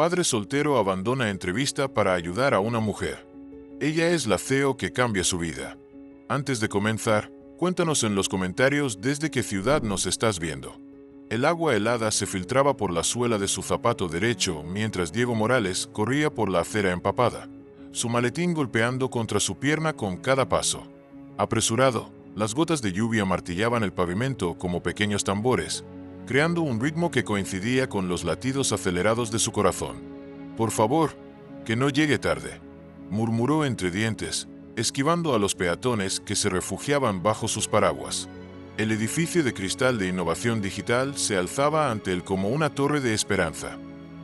Padre soltero abandona entrevista para ayudar a una mujer. Ella es la CEO que cambia su vida. Antes de comenzar, cuéntanos en los comentarios desde qué ciudad nos estás viendo. El agua helada se filtraba por la suela de su zapato derecho mientras Diego Morales corría por la acera empapada, su maletín golpeando contra su pierna con cada paso. Apresurado, las gotas de lluvia martillaban el pavimento como pequeños tambores, creando un ritmo que coincidía con los latidos acelerados de su corazón. «Por favor, que no llegue tarde», murmuró entre dientes, esquivando a los peatones que se refugiaban bajo sus paraguas. El edificio de cristal de innovación digital se alzaba ante él como una torre de esperanza,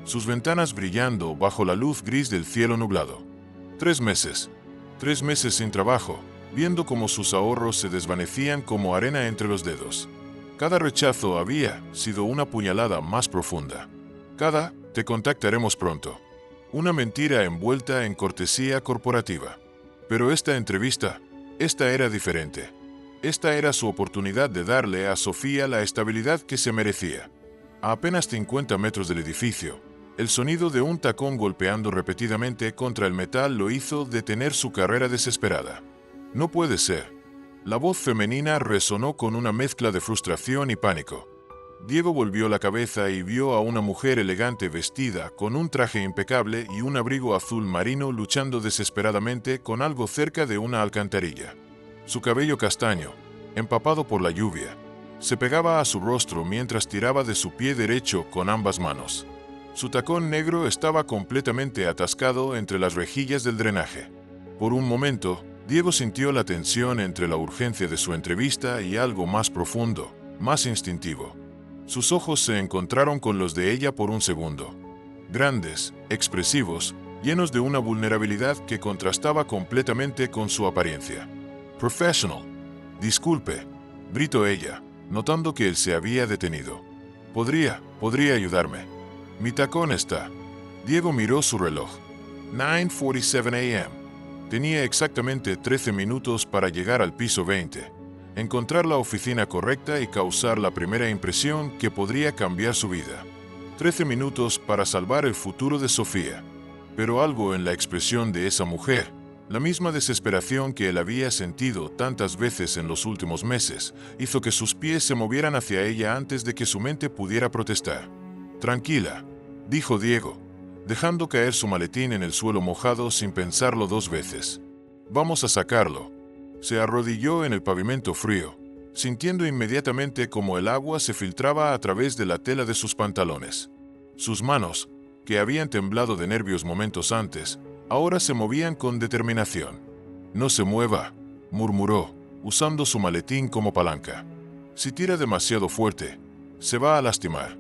sus ventanas brillando bajo la luz gris del cielo nublado. 3 meses. 3 meses sin trabajo, viendo cómo sus ahorros se desvanecían como arena entre los dedos. Cada rechazo había sido una puñalada más profunda. Cada «te contactaremos pronto». Una mentira envuelta en cortesía corporativa. Pero esta entrevista, esta era diferente. Esta era su oportunidad de darle a Sofía la estabilidad que se merecía. A apenas 50 metros del edificio, el sonido de un tacón golpeando repetidamente contra el metal lo hizo detener su carrera desesperada. «No puede ser». La voz femenina resonó con una mezcla de frustración y pánico. Diego volvió la cabeza y vio a una mujer elegante vestida con un traje impecable y un abrigo azul marino luchando desesperadamente con algo cerca de una alcantarilla. Su cabello castaño, empapado por la lluvia, se pegaba a su rostro mientras tiraba de su pie derecho con ambas manos. Su tacón negro estaba completamente atascado entre las rejillas del drenaje. Por un momento, Diego sintió la tensión entre la urgencia de su entrevista y algo más profundo, más instintivo. Sus ojos se encontraron con los de ella por un segundo. Grandes, expresivos, llenos de una vulnerabilidad que contrastaba completamente con su apariencia. «Professional». «Disculpe», gritó ella, notando que él se había detenido. Podría ayudarme. Mi tacón está». Diego miró su reloj. 9:47 a.m. Tenía exactamente 13 minutos para llegar al piso 20, encontrar la oficina correcta y causar la primera impresión que podría cambiar su vida. 13 minutos para salvar el futuro de Sofía. Pero algo en la expresión de esa mujer, la misma desesperación que él había sentido tantas veces en los últimos meses, hizo que sus pies se movieran hacia ella antes de que su mente pudiera protestar. «Tranquila», dijo Diego, dejando caer su maletín en el suelo mojado sin pensarlo 2 veces. «Vamos a sacarlo». Se arrodilló en el pavimento frío, sintiendo inmediatamente cómo el agua se filtraba a través de la tela de sus pantalones. Sus manos, que habían temblado de nervios momentos antes, ahora se movían con determinación. «No se mueva», murmuró, usando su maletín como palanca. «Si tira demasiado fuerte, se va a lastimar».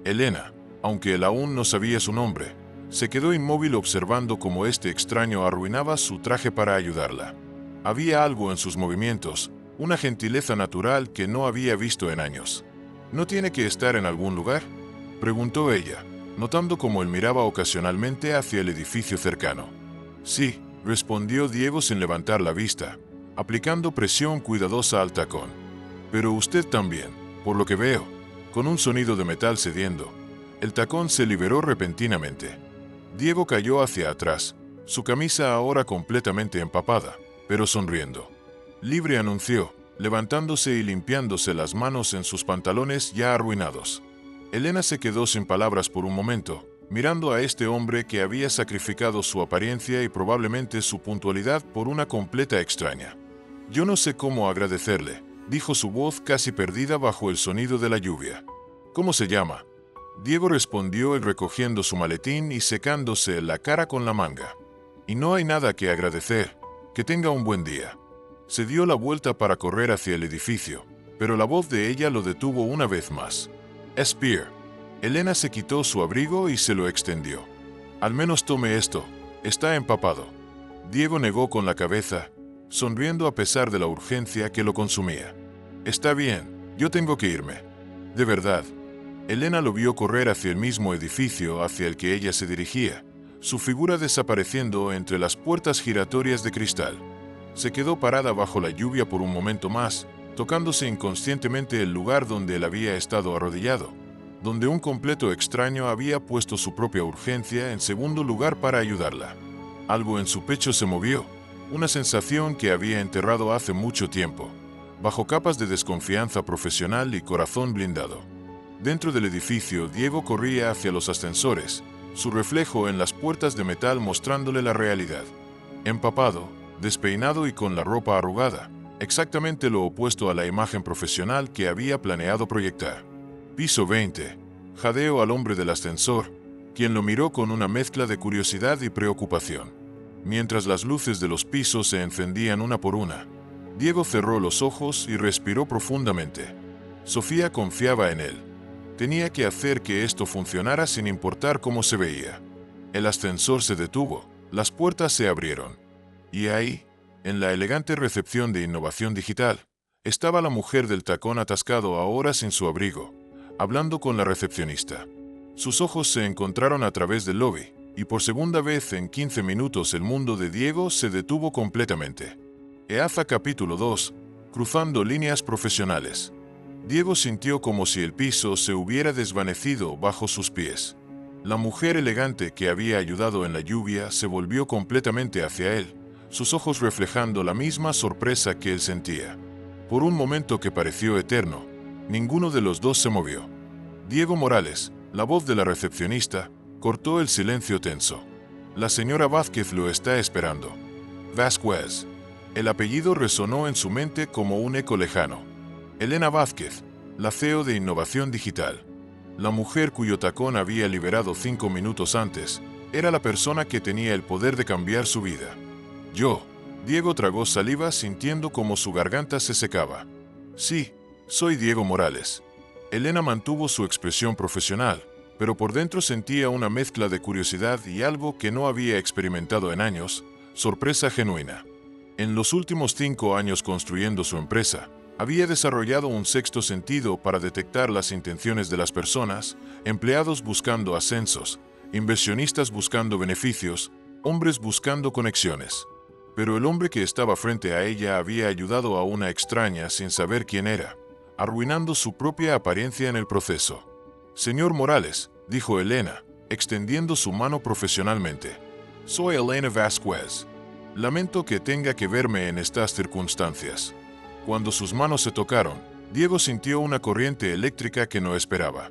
Elena, aunque él aún no sabía su nombre, se quedó inmóvil observando cómo este extraño arruinaba su traje para ayudarla. Había algo en sus movimientos, una gentileza natural que no había visto en años. «¿No tiene que estar en algún lugar?», preguntó ella, notando cómo él miraba ocasionalmente hacia el edificio cercano. «Sí», respondió Diego sin levantar la vista, aplicando presión cuidadosa al tacón. «Pero usted también, por lo que veo». Con un sonido de metal cediendo, el tacón se liberó repentinamente. Diego cayó hacia atrás, su camisa ahora completamente empapada, pero sonriendo. «Libre», anunció, levantándose y limpiándose las manos en sus pantalones ya arruinados. Elena se quedó sin palabras por un momento, mirando a este hombre que había sacrificado su apariencia y probablemente su puntualidad por una completa extraña. «Yo no sé cómo agradecerle», dijo su voz casi perdida bajo el sonido de la lluvia. «¿Cómo se llama?». Diego respondió él recogiendo su maletín y secándose la cara con la manga. «Y no hay nada que agradecer. Que tenga un buen día». Se dio la vuelta para correr hacia el edificio, pero la voz de ella lo detuvo una vez más. «Spear». Elena se quitó su abrigo y se lo extendió. «Al menos tome esto, está empapado». Diego negó con la cabeza, sonriendo a pesar de la urgencia que lo consumía. «Está bien, yo tengo que irme». «¿De verdad?». Elena lo vio correr hacia el mismo edificio hacia el que ella se dirigía, su figura desapareciendo entre las puertas giratorias de cristal. Se quedó parada bajo la lluvia por un momento más, tocándose inconscientemente el lugar donde él había estado arrodillado. donde un completo extraño había puesto su propia urgencia en segundo lugar para ayudarla. Algo en su pecho se movió, una sensación que había enterrado hace mucho tiempo, bajo capas de desconfianza profesional y corazón blindado. Dentro del edificio, Diego corría hacia los ascensores, su reflejo en las puertas de metal mostrándole la realidad. Empapado, despeinado y con la ropa arrugada, exactamente lo opuesto a la imagen profesional que había planeado proyectar. Piso 20. Jadeó al hombre del ascensor, quien lo miró con una mezcla de curiosidad y preocupación. Mientras las luces de los pisos se encendían una por una, Diego cerró los ojos y respiró profundamente. Sofía confiaba en él. Tenía que hacer que esto funcionara sin importar cómo se veía. El ascensor se detuvo, las puertas se abrieron. Y ahí, en la elegante recepción de Innovación Digital, estaba la mujer del tacón atascado ahora sin su abrigo, hablando con la recepcionista. Sus ojos se encontraron a través del lobby, y por segunda vez en 15 minutos el mundo de Diego se detuvo completamente. EAZA capítulo 2. Cruzando líneas profesionales. Diego sintió como si el piso se hubiera desvanecido bajo sus pies. La mujer elegante que había ayudado en la lluvia se volvió completamente hacia él, sus ojos reflejando la misma sorpresa que él sentía. Por un momento que pareció eterno, ninguno de los dos se movió. Diego Morales, la voz de la recepcionista, cortó el silencio tenso. La señora Vázquez lo está esperando. Vázquez. El apellido resonó en su mente como un eco lejano. Elena Vázquez, la CEO de Innovación Digital. La mujer cuyo tacón había liberado 5 minutos antes, era la persona que tenía el poder de cambiar su vida. Diego tragó saliva sintiendo como su garganta se secaba. Sí, soy Diego Morales. Elena mantuvo su expresión profesional, pero por dentro sentía una mezcla de curiosidad y algo que no había experimentado en años, sorpresa genuina. En los últimos 5 años construyendo su empresa, había desarrollado un sexto sentido para detectar las intenciones de las personas, empleados buscando ascensos, inversionistas buscando beneficios, hombres buscando conexiones. Pero el hombre que estaba frente a ella había ayudado a una extraña sin saber quién era, arruinando su propia apariencia en el proceso. Señor Morales, dijo Elena, extendiendo su mano profesionalmente. Soy Elena Vázquez. Lamento que tenga que verme en estas circunstancias. Cuando sus manos se tocaron, Diego sintió una corriente eléctrica que no esperaba.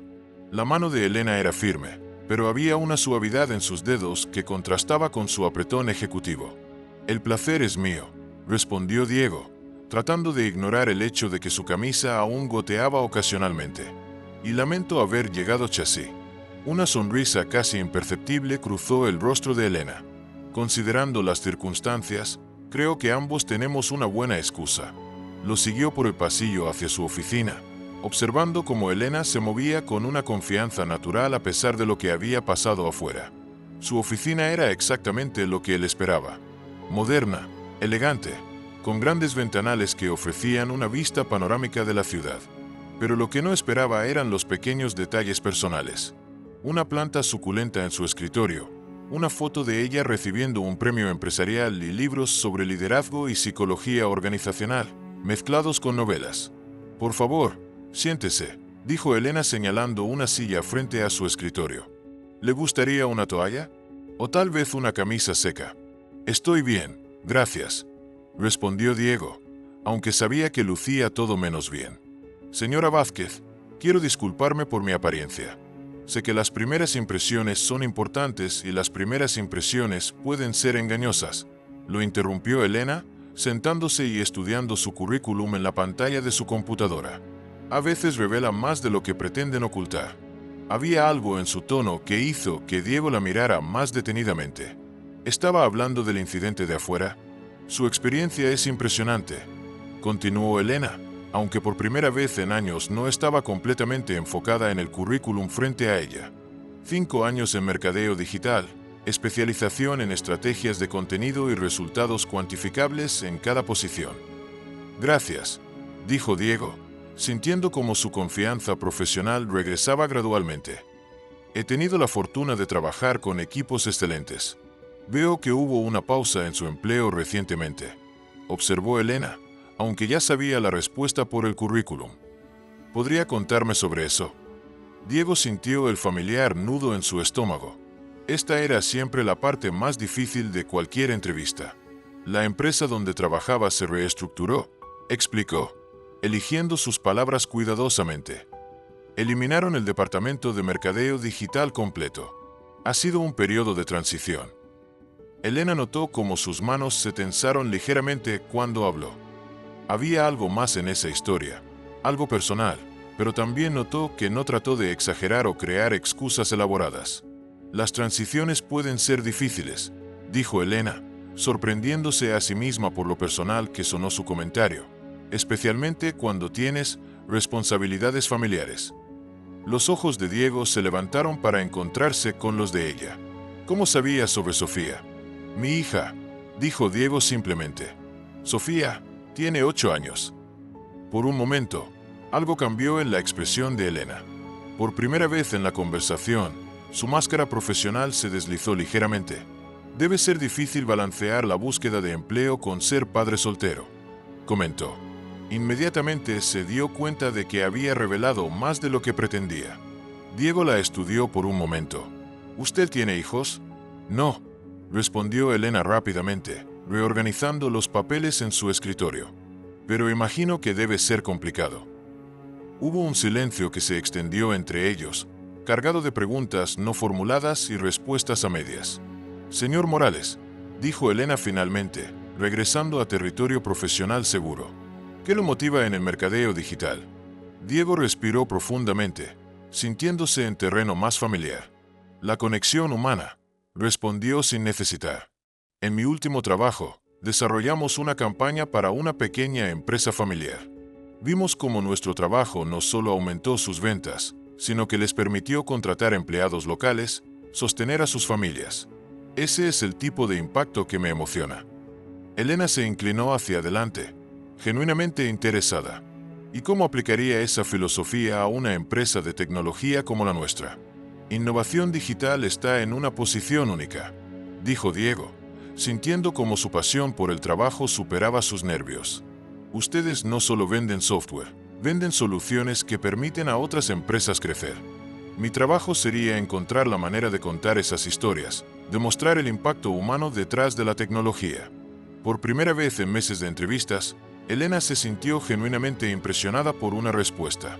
La mano de Elena era firme, pero había una suavidad en sus dedos que contrastaba con su apretón ejecutivo. El placer es mío, respondió Diego, tratando de ignorar el hecho de que su camisa aún goteaba ocasionalmente. Y lamento haber llegado chassí. Una sonrisa casi imperceptible cruzó el rostro de Elena. Considerando las circunstancias, creo que ambos tenemos una buena excusa. Lo siguió por el pasillo hacia su oficina, observando cómo Elena se movía con una confianza natural a pesar de lo que había pasado afuera. Su oficina era exactamente lo que él esperaba. Moderna, elegante, con grandes ventanales que ofrecían una vista panorámica de la ciudad. Pero lo que no esperaba eran los pequeños detalles personales. Una planta suculenta en su escritorio, una foto de ella recibiendo un premio empresarial y libros sobre liderazgo y psicología organizacional, mezclados con novelas. Por favor, siéntese, dijo Elena señalando una silla frente a su escritorio. ¿Le gustaría una toalla? ¿O tal vez una camisa seca? Estoy bien, gracias, respondió Diego, aunque sabía que lucía todo menos bien. Señora Vázquez, quiero disculparme por mi apariencia. Sé que las primeras impresiones son importantes y las primeras impresiones pueden ser engañosas, lo interrumpió Elena, sentándose y estudiando su currículum en la pantalla de su computadora. A veces revela más de lo que pretenden ocultar. Había algo en su tono que hizo que Diego la mirara más detenidamente. ¿Estaba hablando del incidente de afuera? Su experiencia es impresionante, continuó Elena, aunque por primera vez en años no estaba completamente enfocada en el currículum frente a ella. 5 años en mercadeo digital, especialización en estrategias de contenido y resultados cuantificables en cada posición. Gracias, dijo Diego, sintiendo como su confianza profesional regresaba gradualmente. He tenido la fortuna de trabajar con equipos excelentes. Veo que hubo una pausa en su empleo recientemente, observó Elena, aunque ya sabía la respuesta por el currículum. ¿Podría contarme sobre eso? Diego sintió el familiar nudo en su estómago. Esta era siempre la parte más difícil de cualquier entrevista. La empresa donde trabajaba se reestructuró, explicó, eligiendo sus palabras cuidadosamente. Eliminaron el departamento de mercadeo digital completo. Ha sido un periodo de transición. Elena notó cómo sus manos se tensaron ligeramente cuando habló. Había algo más en esa historia, algo personal, pero también notó que no trató de exagerar o crear excusas elaboradas. Las transiciones pueden ser difíciles, dijo Elena, sorprendiéndose a sí misma por lo personal que sonó su comentario, especialmente cuando tienes responsabilidades familiares. Los ojos de Diego se levantaron para encontrarse con los de ella. ¿Cómo sabía sobre Sofía? Mi hija, dijo Diego simplemente. Sofía tiene 8 años. Por un momento, algo cambió en la expresión de Elena. Por primera vez en la conversación, su máscara profesional se deslizó ligeramente. Debe ser difícil balancear la búsqueda de empleo con ser padre soltero, comentó. Inmediatamente se dio cuenta de que había revelado más de lo que pretendía. Diego la estudió por un momento. ¿Usted tiene hijos? No, respondió Elena rápidamente, reorganizando los papeles en su escritorio. Pero imagino que debe ser complicado. Hubo un silencio que se extendió entre ellos, cargado de preguntas no formuladas y respuestas a medias. Señor Morales, dijo Elena finalmente, regresando a territorio profesional seguro. ¿Qué lo motiva en el mercadeo digital? Diego respiró profundamente, sintiéndose en terreno más familiar. La conexión humana, respondió sin necesitar. En mi último trabajo, desarrollamos una campaña para una pequeña empresa familiar. Vimos cómo nuestro trabajo no solo aumentó sus ventas, sino que les permitió contratar empleados locales, sostener a sus familias. Ese es el tipo de impacto que me emociona. Elena se inclinó hacia adelante, genuinamente interesada. ¿Y cómo aplicaría esa filosofía a una empresa de tecnología como la nuestra? Innovación digital está en una posición única, dijo Diego, sintiendo como su pasión por el trabajo superaba sus nervios. Ustedes no solo venden software, venden soluciones que permiten a otras empresas crecer. Mi trabajo sería encontrar la manera de contar esas historias, demostrar el impacto humano detrás de la tecnología. Por primera vez en meses de entrevistas, Elena se sintió genuinamente impresionada por una respuesta.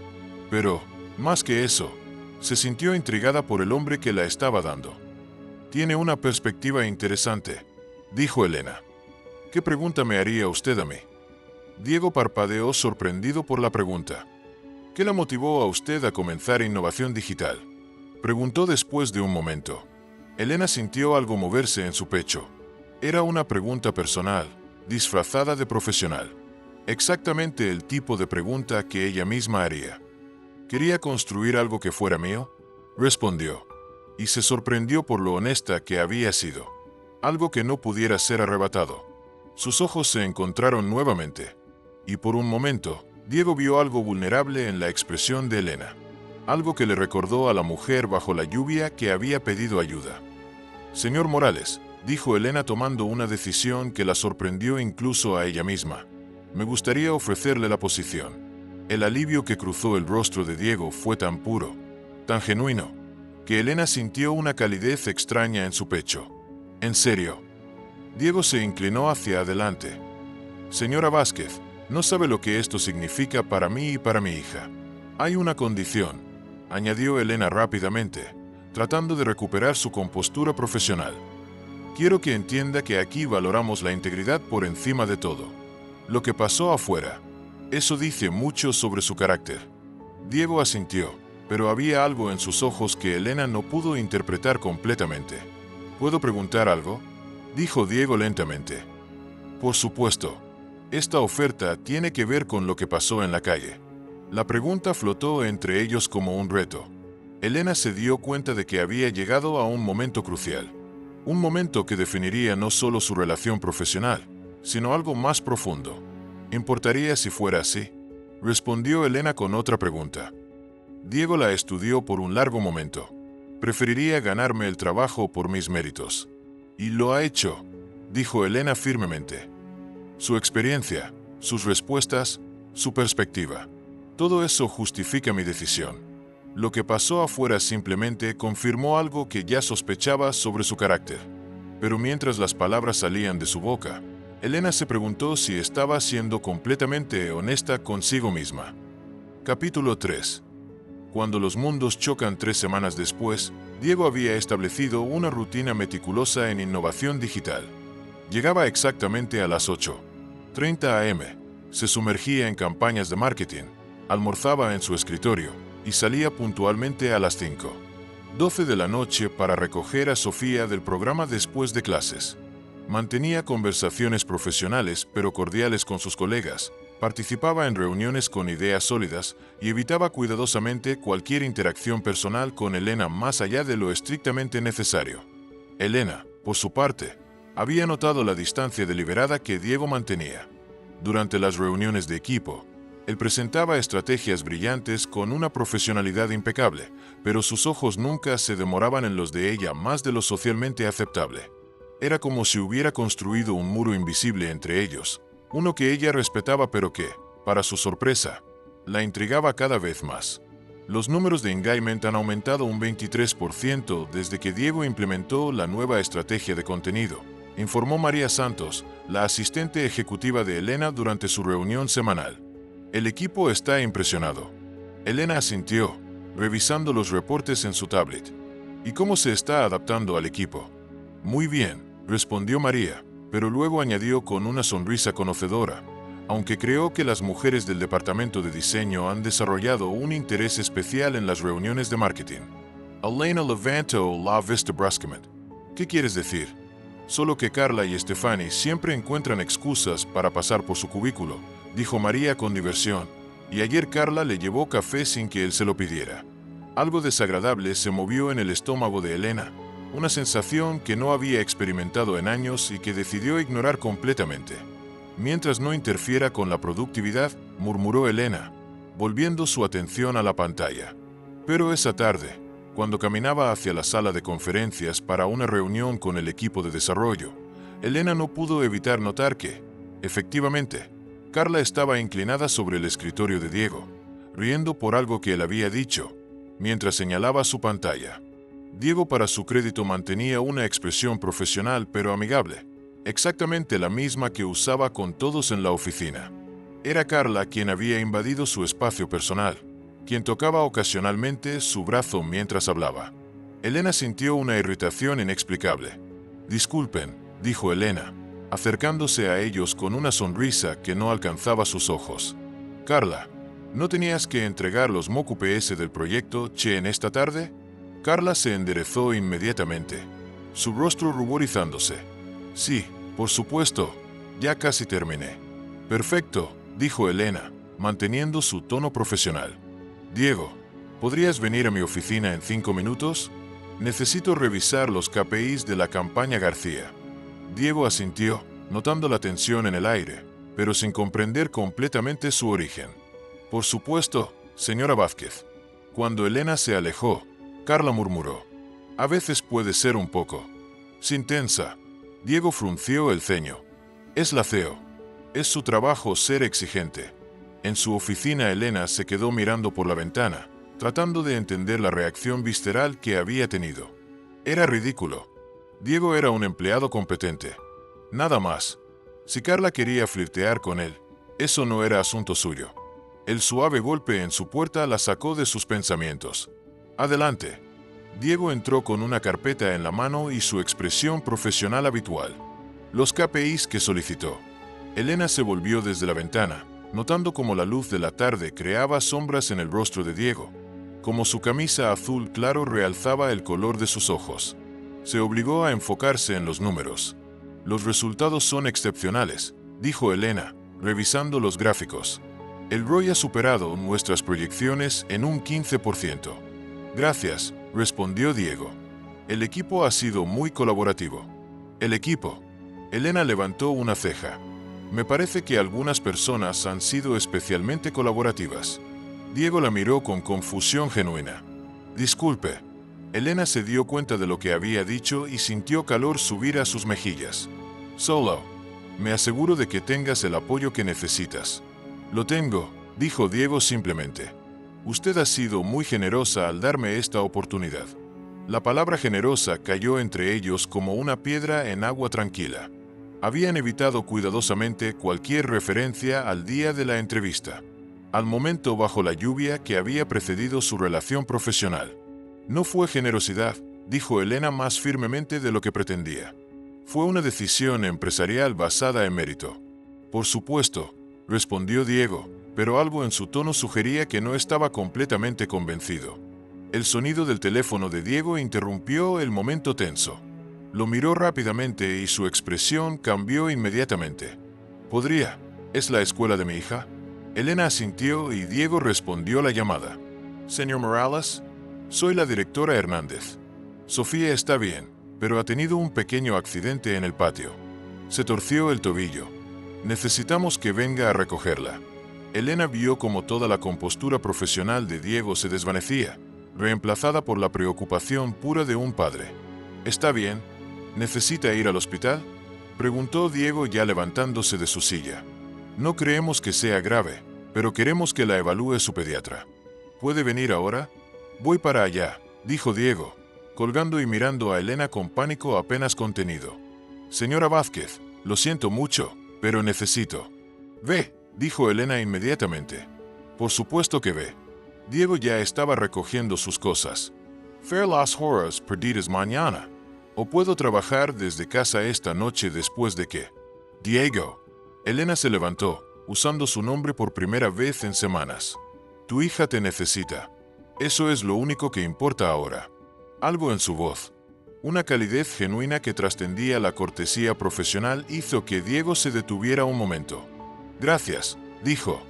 Pero, más que eso, se sintió intrigada por el hombre que la estaba dando. Tiene una perspectiva interesante, dijo Elena. ¿Qué pregunta me haría usted a mí? Diego parpadeó sorprendido por la pregunta. ¿Qué la motivó a usted a comenzar innovación digital? Preguntó después de un momento. Elena sintió algo moverse en su pecho. Era una pregunta personal, disfrazada de profesional. Exactamente el tipo de pregunta que ella misma haría. ¿Quería construir algo que fuera mío? Respondió. Y se sorprendió por lo honesta que había sido. Algo que no pudiera ser arrebatado. Sus ojos se encontraron nuevamente. Y por un momento, Diego vio algo vulnerable en la expresión de Elena. Algo que le recordó a la mujer bajo la lluvia que había pedido ayuda. Señor Morales, dijo Elena tomando una decisión que la sorprendió incluso a ella misma. Me gustaría ofrecerle la posición. El alivio que cruzó el rostro de Diego fue tan puro, tan genuino, que Elena sintió una calidez extraña en su pecho. ¿En serio? Diego se inclinó hacia adelante. Señora Vázquez, no sabe lo que esto significa para mí y para mi hija. Hay una condición, añadió Elena rápidamente, tratando de recuperar su compostura profesional. Quiero que entienda que aquí valoramos la integridad por encima de todo. Lo que pasó afuera, eso dice mucho sobre su carácter. Diego asintió, pero había algo en sus ojos que Elena no pudo interpretar completamente. ¿Puedo preguntar algo?, dijo Diego lentamente. Por supuesto. Esta oferta tiene que ver con lo que pasó en la calle. La pregunta flotó entre ellos como un reto. Elena se dio cuenta de que había llegado a un momento crucial. Un momento que definiría no solo su relación profesional, sino algo más profundo. ¿Importaría si fuera así?, respondió Elena con otra pregunta. Diego la estudió por un largo momento. Preferiría ganarme el trabajo por mis méritos. Y lo ha hecho, dijo Elena firmemente. Su experiencia, sus respuestas, su perspectiva. Todo eso justifica mi decisión. Lo que pasó afuera simplemente confirmó algo que ya sospechaba sobre su carácter. Pero mientras las palabras salían de su boca, Elena se preguntó si estaba siendo completamente honesta consigo misma. Capítulo 3. Cuando los mundos chocan 3 semanas después, Diego había establecido una rutina meticulosa en innovación digital. Llegaba exactamente a las 8:30 am, se sumergía en campañas de marketing, almorzaba en su escritorio y salía puntualmente a las 5:12 de la noche para recoger a Sofía del programa después de clases. Mantenía conversaciones profesionales pero cordiales con sus colegas, participaba en reuniones con ideas sólidas y evitaba cuidadosamente cualquier interacción personal con Elena más allá de lo estrictamente necesario. Elena, por su parte, había notado la distancia deliberada que Diego mantenía. Durante las reuniones de equipo, él presentaba estrategias brillantes con una profesionalidad impecable, pero sus ojos nunca se demoraban en los de ella más de lo socialmente aceptable. Era como si hubiera construido un muro invisible entre ellos, uno que ella respetaba pero que, para su sorpresa, la intrigaba cada vez más. Los números de engagement han aumentado un 23% desde que Diego implementó la nueva estrategia de contenido, informó María Santos, la asistente ejecutiva de Elena durante su reunión semanal. El equipo está impresionado. Elena asintió, revisando los reportes en su tablet. ¿Y cómo se está adaptando al equipo? Muy bien, respondió María, pero luego añadió con una sonrisa conocedora, aunque creo que las mujeres del departamento de diseño han desarrollado un interés especial en las reuniones de marketing. Elena levantó la vista bruscamente. ¿Qué quieres decir? Solo que Carla y Stephanie siempre encuentran excusas para pasar por su cubículo, dijo María con diversión, y ayer Carla le llevó café sin que él se lo pidiera. Algo desagradable se movió en el estómago de Elena, una sensación que no había experimentado en años y que decidió ignorar completamente. Mientras no interfiera con la productividad, murmuró Elena, volviendo su atención a la pantalla. Pero esa tarde, cuando caminaba hacia la sala de conferencias para una reunión con el equipo de desarrollo, Elena no pudo evitar notar que, efectivamente, Carla estaba inclinada sobre el escritorio de Diego, riendo por algo que él había dicho, mientras señalaba su pantalla. Diego, para su crédito, mantenía una expresión profesional pero amigable, exactamente la misma que usaba con todos en la oficina. Era Carla quien había invadido su espacio personal, quien tocaba ocasionalmente su brazo mientras hablaba. Elena sintió una irritación inexplicable. «Disculpen», dijo Elena, acercándose a ellos con una sonrisa que no alcanzaba sus ojos. «Carla, ¿no tenías que entregar los mock UPS del proyecto Che en esta tarde?» Carla se enderezó inmediatamente, su rostro ruborizándose. «Sí, por supuesto, ya casi terminé». «Perfecto», dijo Elena, manteniendo su tono profesional. «Diego, ¿podrías venir a mi oficina en 5 minutos? Necesito revisar los KPIs de la campaña García». Diego asintió, notando la tensión en el aire, pero sin comprender completamente su origen. «Por supuesto, señora Vázquez». Cuando Elena se alejó, Carla murmuró, «A veces puede ser un poco intensa». Diego frunció el ceño. «Es la CEO. Es su trabajo ser exigente». En su oficina, Elena se quedó mirando por la ventana, tratando de entender la reacción visceral que había tenido. Era ridículo. Diego era un empleado competente. Nada más. Si Carla quería flirtear con él, eso no era asunto suyo. El suave golpe en su puerta la sacó de sus pensamientos. «Adelante». Diego entró con una carpeta en la mano y su expresión profesional habitual. «Los KPIs que solicitó». Elena se volvió desde la ventana, notando cómo la luz de la tarde creaba sombras en el rostro de Diego, como su camisa azul claro realzaba el color de sus ojos. Se obligó a enfocarse en los números. «Los resultados son excepcionales», dijo Elena, revisando los gráficos. «El ROI ha superado nuestras proyecciones en un 15%. «Gracias», respondió Diego. «El equipo ha sido muy colaborativo». «¿El equipo?» Elena levantó una ceja. «Me parece que algunas personas han sido especialmente colaborativas». Diego la miró con confusión genuina. «Disculpe». Elena se dio cuenta de lo que había dicho y sintió calor subir a sus mejillas. «Solo. Me aseguro de que tengas el apoyo que necesitas». «Lo tengo», dijo Diego simplemente. Usted ha sido muy generosa al darme esta oportunidad. La palabra generosa cayó entre ellos como una piedra en agua tranquila. Habían evitado cuidadosamente cualquier referencia al día de la entrevista, al momento bajo la lluvia que había precedido su relación profesional. No fue generosidad, dijo Elena más firmemente de lo que pretendía. Fue una decisión empresarial basada en mérito. Por supuesto, respondió Diego, pero algo en su tono sugería que no estaba completamente convencido. El sonido del teléfono de Diego interrumpió el momento tenso. Lo miró rápidamente y su expresión cambió inmediatamente. ¿Podría? ¿Es la escuela de mi hija? Elena asintió y Diego respondió la llamada. Señor Morales, soy la directora Hernández. Sofía está bien, pero ha tenido un pequeño accidente en el patio. Se torció el tobillo. Necesitamos que venga a recogerla. Elena vio como toda la compostura profesional de Diego se desvanecía, reemplazada por la preocupación pura de un padre. ¿Está bien? ¿Necesita ir al hospital?, preguntó Diego ya levantándose de su silla. No creemos que sea grave, pero queremos que la evalúe su pediatra. ¿Puede venir ahora? Voy para allá, dijo Diego, colgando y mirando a Elena con pánico apenas contenido. Señora Vázquez, lo siento mucho, pero necesito. Ve, dijo Elena inmediatamente. Por supuesto que ve. Diego ya estaba recogiendo sus cosas. Fer las horas perdidas mañana. ¿O puedo trabajar desde casa esta noche después de que? Diego. Elena se levantó, usando su nombre por primera vez en semanas. Tu hija te necesita. Eso es lo único que importa ahora. Algo en su voz, una calidez genuina que trascendía la cortesía profesional, hizo que Diego se detuviera un momento. Gracias, dijo.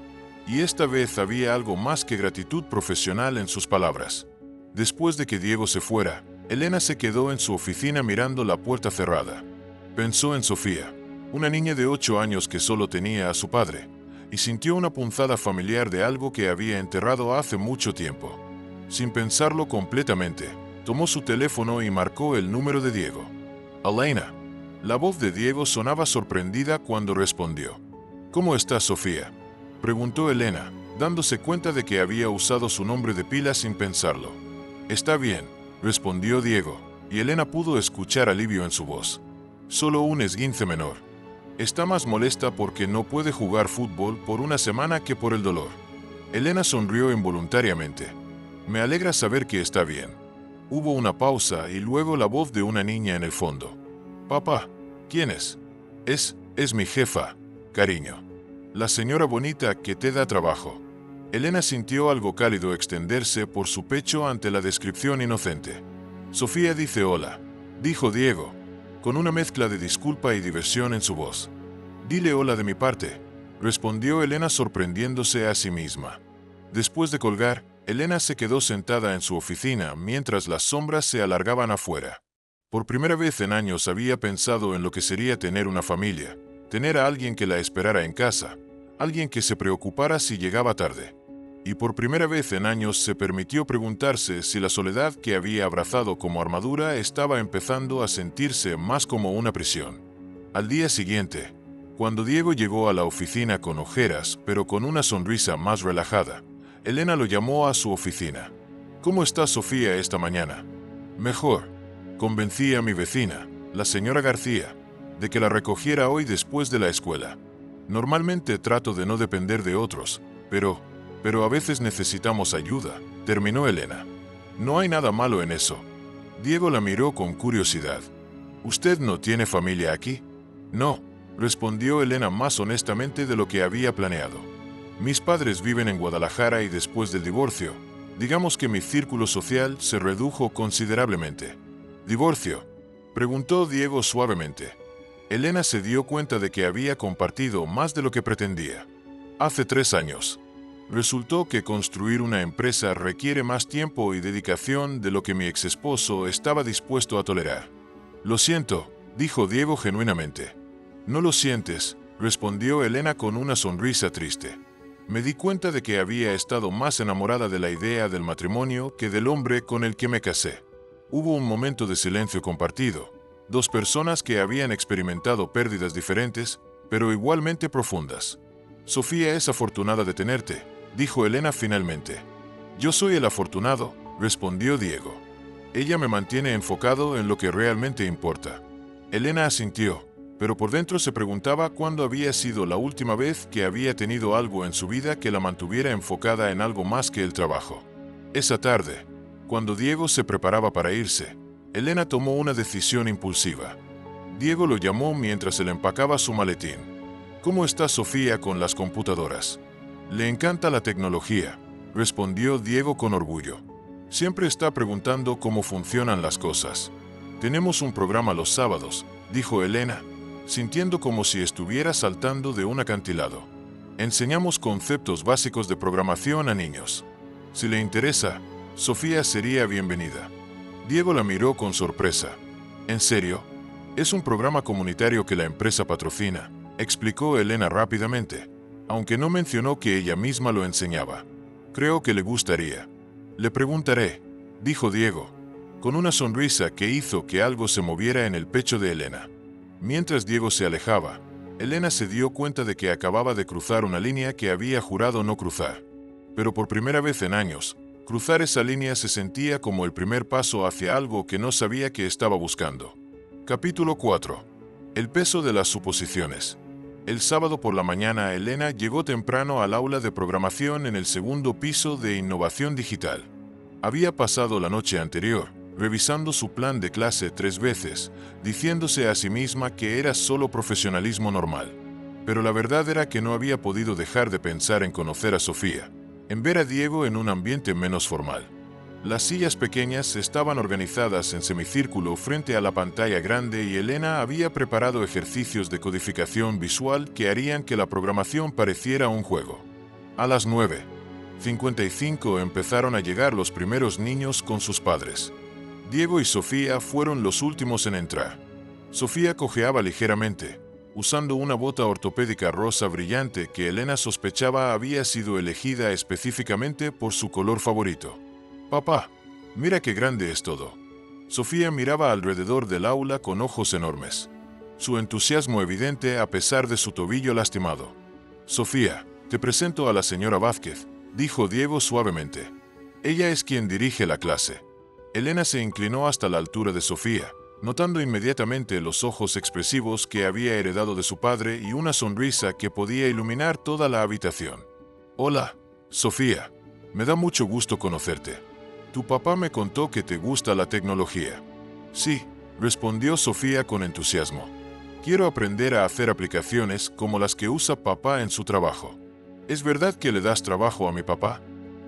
Y esta vez había algo más que gratitud profesional en sus palabras. Después de que Diego se fuera, Elena se quedó en su oficina mirando la puerta cerrada. Pensó en Sofía, una niña de 8 años que solo tenía a su padre, y sintió una punzada familiar de algo que había enterrado hace mucho tiempo. Sin pensarlo completamente, tomó su teléfono y marcó el número de Diego. Elena. La voz de Diego sonaba sorprendida cuando respondió. ¿Cómo está Sofía?, preguntó Elena, dándose cuenta de que había usado su nombre de pila sin pensarlo. Está bien, respondió Diego, y Elena pudo escuchar alivio en su voz. Solo un esguince menor. Está más molesta porque no puede jugar fútbol por una semana que por el dolor. Elena sonrió involuntariamente. Me alegra saber que está bien. Hubo una pausa y luego la voz de una niña en el fondo. Papá, ¿quién es? Es mi jefa, cariño. La señora bonita que te da trabajo. Elena sintió algo cálido extenderse por su pecho ante la descripción inocente. Sofía dice hola, dijo Diego, con una mezcla de disculpa y diversión en su voz. Dile hola de mi parte, respondió Elena sorprendiéndose a sí misma. Después de colgar, Elena se quedó sentada en su oficina mientras las sombras se alargaban afuera. Por primera vez en años había pensado en lo que sería tener una familia, tener a alguien que la esperara en casa, alguien que se preocupara si llegaba tarde. Y por primera vez en años se permitió preguntarse si la soledad que había abrazado como armadura estaba empezando a sentirse más como una prisión. Al día siguiente, cuando Diego llegó a la oficina con ojeras, pero con una sonrisa más relajada, Elena lo llamó a su oficina. ¿Cómo está Sofía esta mañana? Mejor. Convencí a mi vecina, la señora García, de que la recogiera hoy después de la escuela. Normalmente trato de no depender de otros, pero a veces necesitamos ayuda, terminó Elena. No hay nada malo en eso. Diego la miró con curiosidad. ¿Usted no tiene familia aquí? No, respondió Elena más honestamente de lo que había planeado. Mis padres viven en Guadalajara y después del divorcio, digamos que mi círculo social se redujo considerablemente. ¿Divorcio?, preguntó Diego suavemente. Elena se dio cuenta de que había compartido más de lo que pretendía. Hace 3 años. Resultó que construir una empresa requiere más tiempo y dedicación de lo que mi exesposo estaba dispuesto a tolerar. Lo siento, dijo Diego genuinamente. No lo sientes, respondió Elena con una sonrisa triste. Me di cuenta de que había estado más enamorada de la idea del matrimonio que del hombre con el que me casé. Hubo un momento de silencio compartido. 2 personas que habían experimentado pérdidas diferentes, pero igualmente profundas. Sofía es afortunada de tenerte, dijo Elena finalmente. Yo soy el afortunado, respondió Diego. Ella me mantiene enfocado en lo que realmente importa. Elena asintió, pero por dentro se preguntaba cuándo había sido la última vez que había tenido algo en su vida que la mantuviera enfocada en algo más que el trabajo. Esa tarde, cuando Diego se preparaba para irse, Elena tomó una decisión impulsiva. Diego lo llamó mientras él empacaba su maletín. ¿Cómo está Sofía con las computadoras? Le encanta la tecnología, respondió Diego con orgullo. Siempre está preguntando cómo funcionan las cosas. Tenemos un programa los sábados, dijo Elena, sintiendo como si estuviera saltando de un acantilado. Enseñamos conceptos básicos de programación a niños. Si le interesa, Sofía sería bienvenida. Diego la miró con sorpresa. ¿En serio? Es un programa comunitario que la empresa patrocina, explicó Elena rápidamente, aunque no mencionó que ella misma lo enseñaba. Creo que le gustaría. Le preguntaré, dijo Diego, con una sonrisa que hizo que algo se moviera en el pecho de Elena. Mientras Diego se alejaba, Elena se dio cuenta de que acababa de cruzar una línea que había jurado no cruzar. Pero por primera vez en años, cruzar esa línea se sentía como el primer paso hacia algo que no sabía que estaba buscando. Capítulo 4. El peso de las suposiciones. El sábado por la mañana Elena llegó temprano al aula de programación en el segundo piso de Innovación Digital. Había pasado la noche anterior, revisando su plan de clase 3 veces, diciéndose a sí misma que era solo profesionalismo normal. Pero la verdad era que no había podido dejar de pensar en conocer a Sofía, en ver a Diego en un ambiente menos formal. Las sillas pequeñas estaban organizadas en semicírculo frente a la pantalla grande y Elena había preparado ejercicios de codificación visual que harían que la programación pareciera un juego. A las 9:55 empezaron a llegar los primeros niños con sus padres. Diego y Sofía fueron los últimos en entrar. Sofía cojeaba ligeramente, usando una bota ortopédica rosa brillante que Elena sospechaba había sido elegida específicamente por su color favorito. «Papá, mira qué grande es todo». Sofía miraba alrededor del aula con ojos enormes. Su entusiasmo evidente a pesar de su tobillo lastimado. «Sofía, te presento a la señora Vázquez», dijo Diego suavemente. «Ella es quien dirige la clase». Elena se inclinó hasta la altura de Sofía, notando inmediatamente los ojos expresivos que había heredado de su padre y una sonrisa que podía iluminar toda la habitación. «Hola, Sofía. Me da mucho gusto conocerte. Tu papá me contó que te gusta la tecnología». «Sí», respondió Sofía con entusiasmo. «Quiero aprender a hacer aplicaciones como las que usa papá en su trabajo». «¿Es verdad que le das trabajo a mi papá?»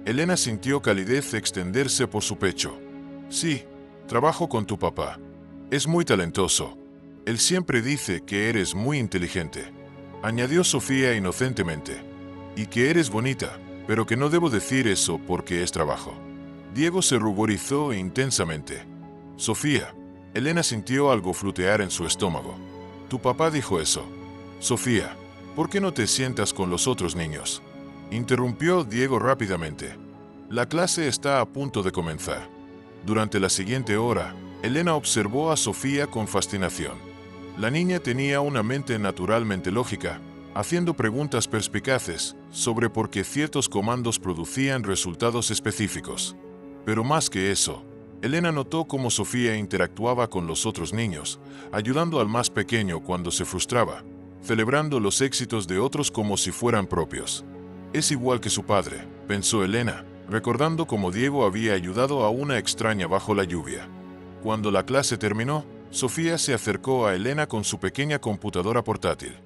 Elena sintió calidez extenderse por su pecho. «Sí, trabajo con tu papá. Es muy talentoso. Él siempre dice que eres muy inteligente», añadió Sofía inocentemente. «Y que eres bonita, pero que no debo decir eso porque es trabajo». Diego se ruborizó intensamente. «Sofía», Elena sintió algo flutear en su estómago. «Tu papá dijo eso». «Sofía, ¿por qué no te sientas con los otros niños?», interrumpió Diego rápidamente. «La clase está a punto de comenzar». Durante la siguiente hora, Elena observó a Sofía con fascinación. La niña tenía una mente naturalmente lógica, haciendo preguntas perspicaces sobre por qué ciertos comandos producían resultados específicos. Pero más que eso, Elena notó cómo Sofía interactuaba con los otros niños, ayudando al más pequeño cuando se frustraba, celebrando los éxitos de otros como si fueran propios. «Es igual que su padre», pensó Elena, recordando cómo Diego había ayudado a una extraña bajo la lluvia. Cuando la clase terminó, Sofía se acercó a Elena con su pequeña computadora portátil.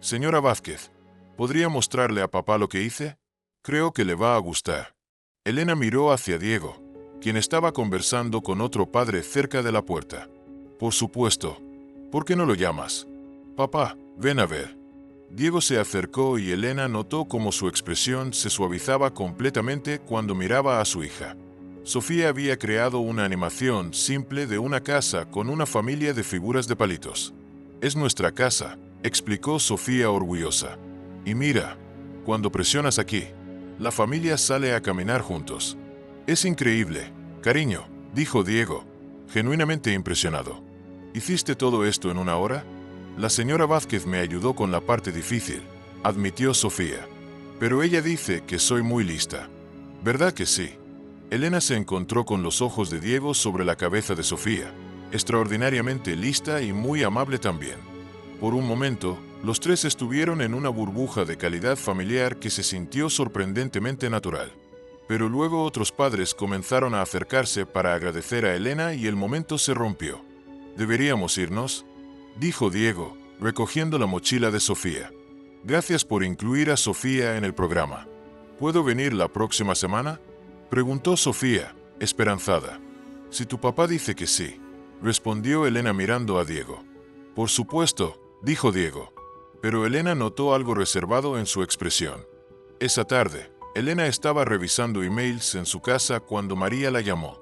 «Señora Vázquez, ¿podría mostrarle a papá lo que hice? Creo que le va a gustar». Elena miró hacia Diego, quien estaba conversando con otro padre cerca de la puerta. «Por supuesto. ¿Por qué no lo llamas? Papá, ven a ver». Diego se acercó y Elena notó cómo su expresión se suavizaba completamente cuando miraba a su hija. Sofía había creado una animación simple de una casa con una familia de figuras de palitos. «Es nuestra casa», explicó Sofía orgullosa. «Y mira, cuando presionas aquí, la familia sale a caminar juntos». «Es increíble, cariño», dijo Diego, genuinamente impresionado. «¿Hiciste todo esto en una hora?» «La señora Vázquez me ayudó con la parte difícil», admitió Sofía. «Pero ella dice que soy muy lista». «¿Verdad que sí?». Elena se encontró con los ojos de Diego sobre la cabeza de Sofía, extraordinariamente lista y muy amable también. Por un momento, los tres estuvieron en una burbuja de calidad familiar que se sintió sorprendentemente natural. Pero luego otros padres comenzaron a acercarse para agradecer a Elena y el momento se rompió. «¿Deberíamos irnos?», dijo Diego, recogiendo la mochila de Sofía. «Gracias por incluir a Sofía en el programa. ¿Puedo venir la próxima semana?», preguntó Sofía, esperanzada. «Si tu papá dice que sí», respondió Elena mirando a Diego. «Por supuesto», dijo Diego. Pero Elena notó algo reservado en su expresión. Esa tarde, Elena estaba revisando emails en su casa cuando María la llamó.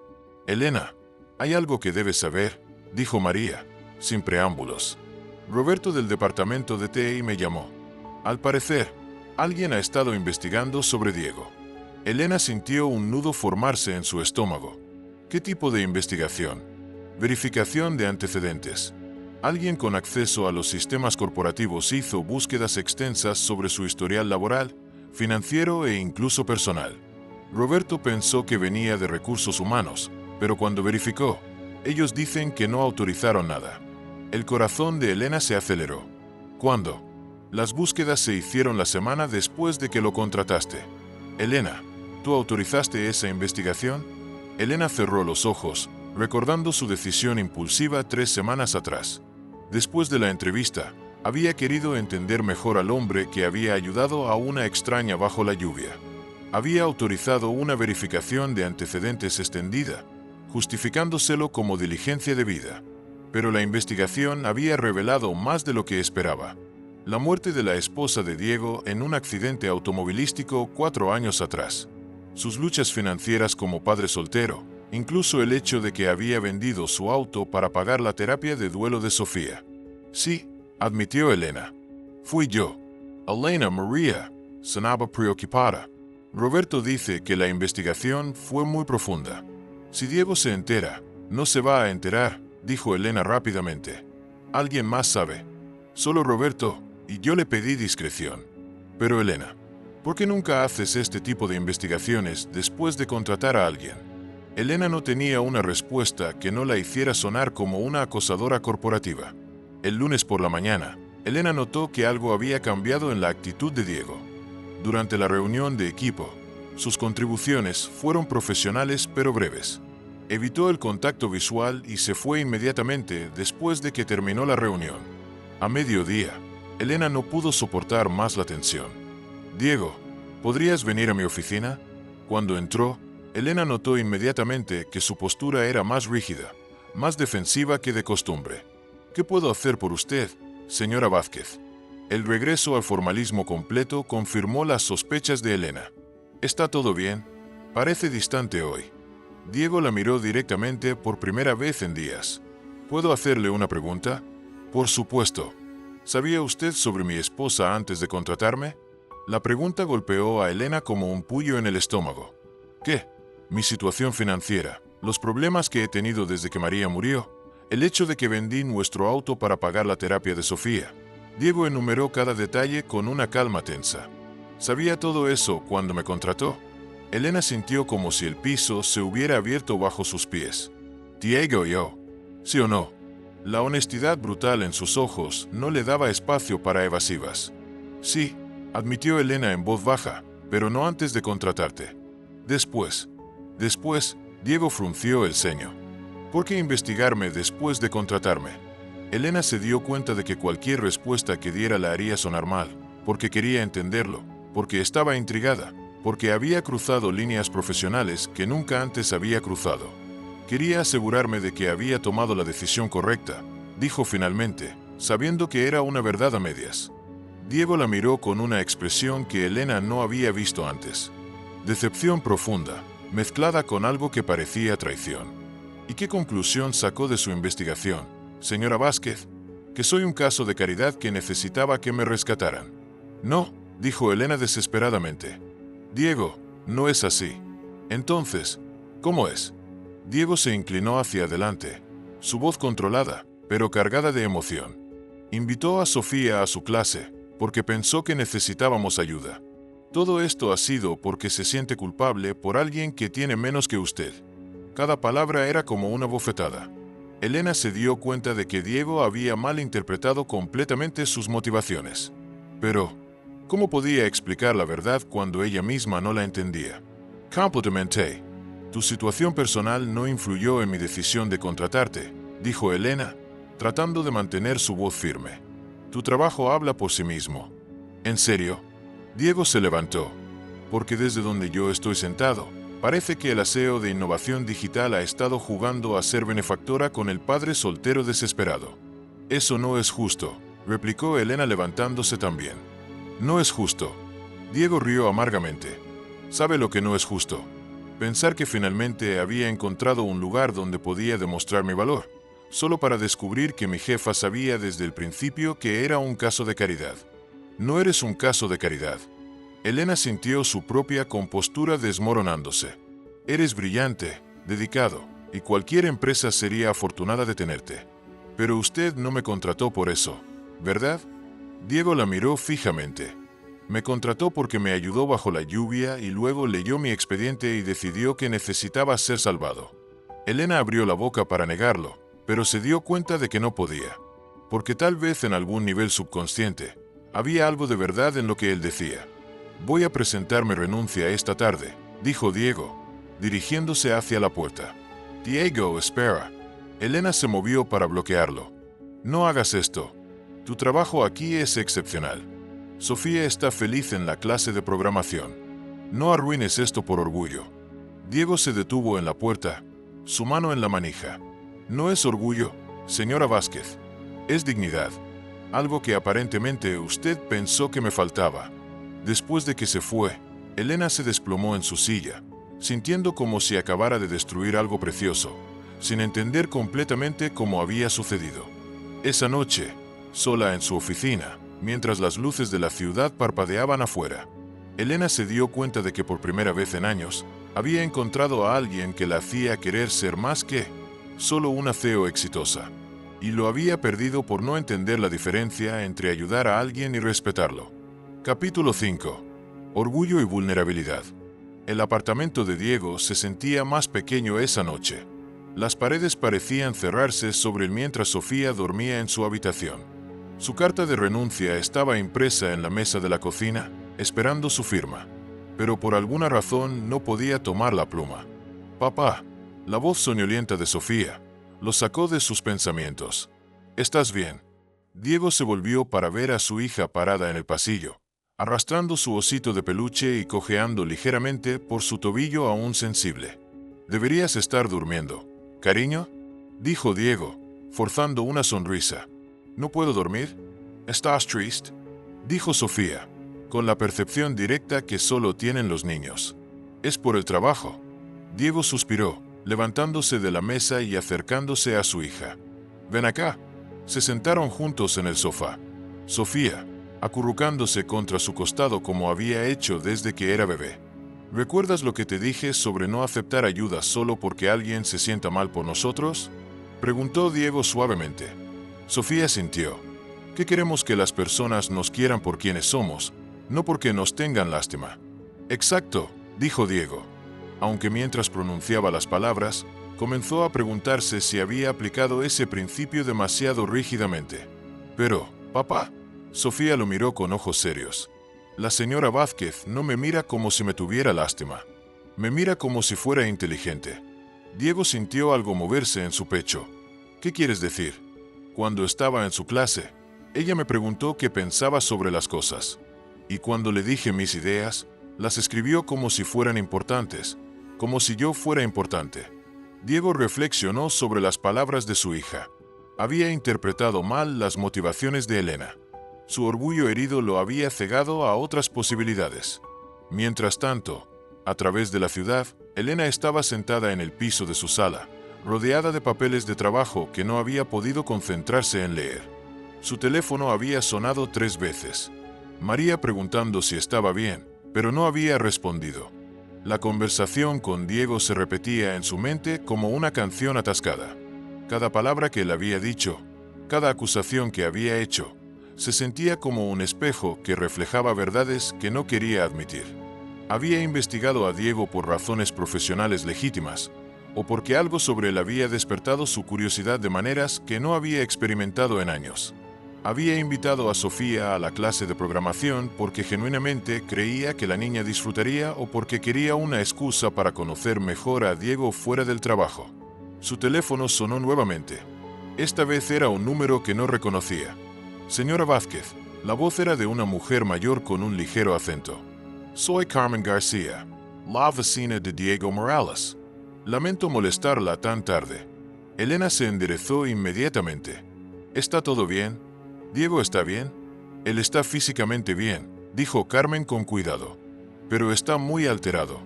«Elena, hay algo que debes saber», dijo María, sin preámbulos. «Roberto del departamento de TI me llamó. Al parecer, alguien ha estado investigando sobre Diego». Elena sintió un nudo formarse en su estómago. ¿Qué tipo de investigación? Verificación de antecedentes. Alguien con acceso a los sistemas corporativos hizo búsquedas extensas sobre su historial laboral, financiero e incluso personal. Roberto pensó que venía de recursos humanos, pero cuando verificó, ellos dicen que no autorizaron nada. El corazón de Elena se aceleró. ¿Cuándo? Las búsquedas se hicieron la semana después de que lo contrataste. Elena, ¿tú autorizaste esa investigación? Elena cerró los ojos, recordando su decisión impulsiva 3 semanas atrás. Después de la entrevista, había querido entender mejor al hombre que había ayudado a una extraña bajo la lluvia. Había autorizado una verificación de antecedentes extendida, justificándoselo como diligencia debida. Pero la investigación había revelado más de lo que esperaba. La muerte de la esposa de Diego en un accidente automovilístico 4 años atrás. Sus luchas financieras como padre soltero, incluso el hecho de que había vendido su auto para pagar la terapia de duelo de Sofía. «Sí», admitió Elena. «Fui yo». Elena María sonaba preocupada. Roberto dice que la investigación fue muy profunda. «Si Diego se entera, no se va a enterar», dijo Elena rápidamente. «Alguien más sabe. Solo Roberto, y yo le pedí discreción». «Pero Elena, ¿por qué nunca haces este tipo de investigaciones después de contratar a alguien?». Elena no tenía una respuesta que no la hiciera sonar como una acosadora corporativa. El lunes por la mañana, Elena notó que algo había cambiado en la actitud de Diego. Durante la reunión de equipo, sus contribuciones fueron profesionales pero breves. Evitó el contacto visual y se fue inmediatamente después de que terminó la reunión. A mediodía, Elena no pudo soportar más la tensión. «Diego, ¿podrías venir a mi oficina?». Cuando entró, Elena notó inmediatamente que su postura era más rígida, más defensiva que de costumbre. «¿Qué puedo hacer por usted, señora Vázquez?». El regreso al formalismo completo confirmó las sospechas de Elena. «¿Está todo bien? Parece distante hoy». Diego la miró directamente por primera vez en días. «¿Puedo hacerle una pregunta?». «Por supuesto. ¿Sabía usted sobre mi esposa antes de contratarme?». La pregunta golpeó a Elena como un puño en el estómago. «¿Qué?». «Mi situación financiera, los problemas que he tenido desde que María murió, el hecho de que vendí nuestro auto para pagar la terapia de Sofía». Diego enumeró cada detalle con una calma tensa. «¿Sabía todo eso cuando me contrató?». Elena sintió como si el piso se hubiera abierto bajo sus pies. «Diego, yo. ¿Sí o no?». La honestidad brutal en sus ojos no le daba espacio para evasivas. «Sí», admitió Elena en voz baja, «pero no antes de contratarte». Después, Diego frunció el ceño. «¿Por qué investigarme después de contratarme?». Elena se dio cuenta de que cualquier respuesta que diera la haría sonar mal, porque quería entenderlo, porque estaba intrigada, porque había cruzado líneas profesionales que nunca antes había cruzado. «Quería asegurarme de que había tomado la decisión correcta», dijo finalmente, sabiendo que era una verdad a medias. Diego la miró con una expresión que Elena no había visto antes. Decepción profunda, mezclada con algo que parecía traición. «¿Y qué conclusión sacó de su investigación, señora Vázquez?». «Que soy un caso de caridad que necesitaba que me rescataran». «No», dijo Elena desesperadamente. «Diego, no es así». «Entonces, ¿cómo es?». Diego se inclinó hacia adelante, su voz controlada, pero cargada de emoción. «Invitó a Sofía a su clase, porque pensó que necesitábamos ayuda. Todo esto ha sido porque se siente culpable por alguien que tiene menos que usted. Cada palabra era como una bofetada. Elena se dio cuenta de que Diego había malinterpretado completamente sus motivaciones. Pero, ¿cómo podía explicar la verdad cuando ella misma no la entendía? Completamente. Tu situación personal no influyó en mi decisión de contratarte, dijo Elena, tratando de mantener su voz firme. Tu trabajo habla por sí mismo. ¿En serio? Diego se levantó. Porque desde donde yo estoy sentado, parece que el aseo de innovación digital ha estado jugando a ser benefactora con el padre soltero desesperado. Eso no es justo, replicó Elena levantándose también. No es justo. Diego rió amargamente. ¿Sabe lo que no es justo? Pensar que finalmente había encontrado un lugar donde podía demostrar mi valor, solo para descubrir que mi jefa sabía desde el principio que era un caso de caridad. No eres un caso de caridad. Elena sintió su propia compostura desmoronándose. Eres brillante, dedicado, y cualquier empresa sería afortunada de tenerte. Pero usted no me contrató por eso, ¿verdad? Diego la miró fijamente. Me contrató porque me ayudó bajo la lluvia y luego leyó mi expediente y decidió que necesitaba ser salvado. Elena abrió la boca para negarlo, pero se dio cuenta de que no podía. Porque tal vez en algún nivel subconsciente, había algo de verdad en lo que él decía. Voy a presentar mi renuncia esta tarde, dijo Diego, dirigiéndose hacia la puerta. Diego, espera. Elena se movió para bloquearlo. No hagas esto. Tu trabajo aquí es excepcional. Sofía está feliz en la clase de programación. No arruines esto por orgullo. Diego se detuvo en la puerta, su mano en la manija. No es orgullo, señora Vázquez. Es dignidad. Algo que aparentemente usted pensó que me faltaba. Después de que se fue, Elena se desplomó en su silla, sintiendo como si acabara de destruir algo precioso, sin entender completamente cómo había sucedido. Esa noche, sola en su oficina, mientras las luces de la ciudad parpadeaban afuera, Elena se dio cuenta de que por primera vez en años había encontrado a alguien que la hacía querer ser más que solo una CEO exitosa, y lo había perdido por no entender la diferencia entre ayudar a alguien y respetarlo. Capítulo 5. Orgullo y vulnerabilidad. El apartamento de Diego se sentía más pequeño esa noche. Las paredes parecían cerrarse sobre él mientras Sofía dormía en su habitación. Su carta de renuncia estaba impresa en la mesa de la cocina, esperando su firma. Pero por alguna razón no podía tomar la pluma. Papá, la voz soñolienta de Sofía, lo sacó de sus pensamientos. ¿Estás bien? Diego se volvió para ver a su hija parada en el pasillo, arrastrando su osito de peluche y cojeando ligeramente por su tobillo aún sensible. Deberías estar durmiendo. ¿Cariño? Dijo Diego, forzando una sonrisa. ¿No puedo dormir? ¿Estás triste? Dijo Sofía, con la percepción directa que solo tienen los niños. Es por el trabajo. Diego suspiró, levantándose de la mesa y acercándose a su hija. Ven acá. Se sentaron juntos en el sofá. Sofía, acurrucándose contra su costado como había hecho desde que era bebé. ¿Recuerdas lo que te dije sobre no aceptar ayuda solo porque alguien se sienta mal por nosotros? Preguntó Diego suavemente. Sofía sintió. ¿Qué queremos que las personas nos quieran por quienes somos, no porque nos tengan lástima? Exacto, dijo Diego. Aunque mientras pronunciaba las palabras, comenzó a preguntarse si había aplicado ese principio demasiado rígidamente. Pero, papá, Sofía lo miró con ojos serios. La señora Vázquez no me mira como si me tuviera lástima. Me mira como si fuera inteligente. Diego sintió algo moverse en su pecho. ¿Qué quieres decir? Cuando estaba en su clase, ella me preguntó qué pensaba sobre las cosas. Y cuando le dije mis ideas, las escribió como si fueran importantes, como si yo fuera importante. Diego reflexionó sobre las palabras de su hija. Había interpretado mal las motivaciones de Elena. Su orgullo herido lo había cegado a otras posibilidades. Mientras tanto, a través de la ciudad, Elena estaba sentada en el piso de su sala, rodeada de papeles de trabajo que no había podido concentrarse en leer. Su teléfono había sonado 3 veces. María preguntando si estaba bien, pero no había respondido. La conversación con Diego se repetía en su mente como una canción atascada. Cada palabra que él había dicho, cada acusación que había hecho, Se sentía como un espejo que reflejaba verdades que no quería admitir. Había investigado a Diego por razones profesionales legítimas, o porque algo sobre él había despertado su curiosidad de maneras que no había experimentado en años. Había invitado a Sofía a la clase de programación porque genuinamente creía que la niña disfrutaría o porque quería una excusa para conocer mejor a Diego fuera del trabajo. Su teléfono sonó nuevamente. Esta vez era un número que no reconocía. Señora Vázquez, la voz era de una mujer mayor con un ligero acento. Soy Carmen García, la vecina de Diego Morales. Lamento molestarla tan tarde. Elena se enderezó inmediatamente. ¿Está todo bien? ¿Diego está bien? Él está físicamente bien, dijo Carmen con cuidado. Pero está muy alterado.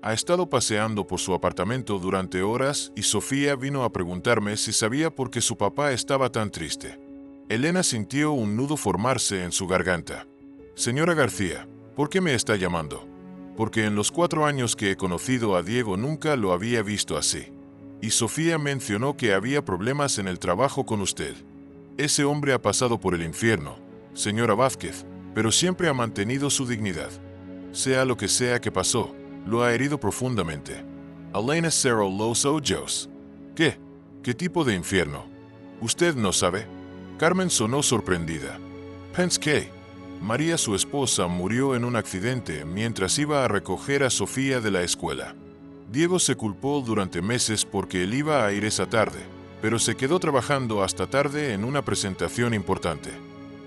Ha estado paseando por su apartamento durante horas y Sofía vino a preguntarme si sabía por qué su papá estaba tan triste. Elena sintió un nudo formarse en su garganta. Señora García, ¿por qué me está llamando? Porque en los 4 años que he conocido a Diego nunca lo había visto así. Y Sofía mencionó que había problemas en el trabajo con usted. Ese hombre ha pasado por el infierno, señora Vázquez, pero siempre ha mantenido su dignidad. Sea lo que sea que pasó, lo ha herido profundamente. Elena Cerro Los Ojos. ¿Qué? ¿Qué tipo de infierno? ¿Usted no sabe? Carmen sonó sorprendida. ¿Pensé que María, su esposa, murió en un accidente mientras iba a recoger a Sofía de la escuela? Diego se culpó durante meses porque él iba a ir esa tarde, pero se quedó trabajando hasta tarde en una presentación importante.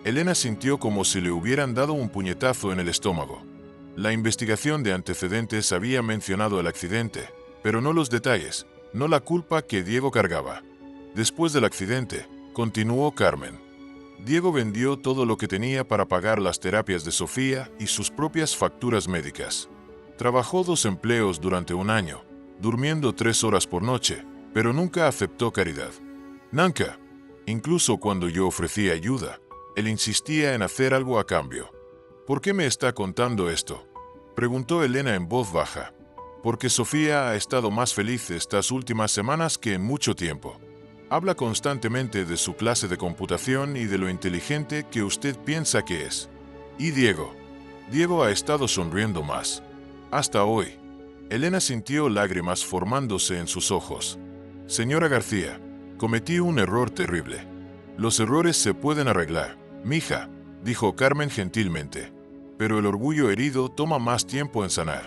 Elena sintió como si le hubieran dado un puñetazo en el estómago. La investigación de antecedentes había mencionado el accidente, pero no los detalles, no la culpa que Diego cargaba. Después del accidente, continuó Carmen, Diego vendió todo lo que tenía para pagar las terapias de Sofía y sus propias facturas médicas. Trabajó 2 empleos durante 1 año, durmiendo 3 horas por noche, pero nunca aceptó caridad. Nunca. Incluso cuando yo ofrecía ayuda, él insistía en hacer algo a cambio. ¿Por qué me está contando esto?, preguntó Elena en voz baja. Porque Sofía ha estado más feliz estas últimas semanas que en mucho tiempo. Habla constantemente de su clase de computación y de lo inteligente que usted piensa que es. ¿Y Diego? Diego ha estado sonriendo más. Hasta hoy. Elena sintió lágrimas formándose en sus ojos. Señora García, cometí un error terrible. Los errores se pueden arreglar, mija, dijo Carmen gentilmente. Pero el orgullo herido toma más tiempo en sanar.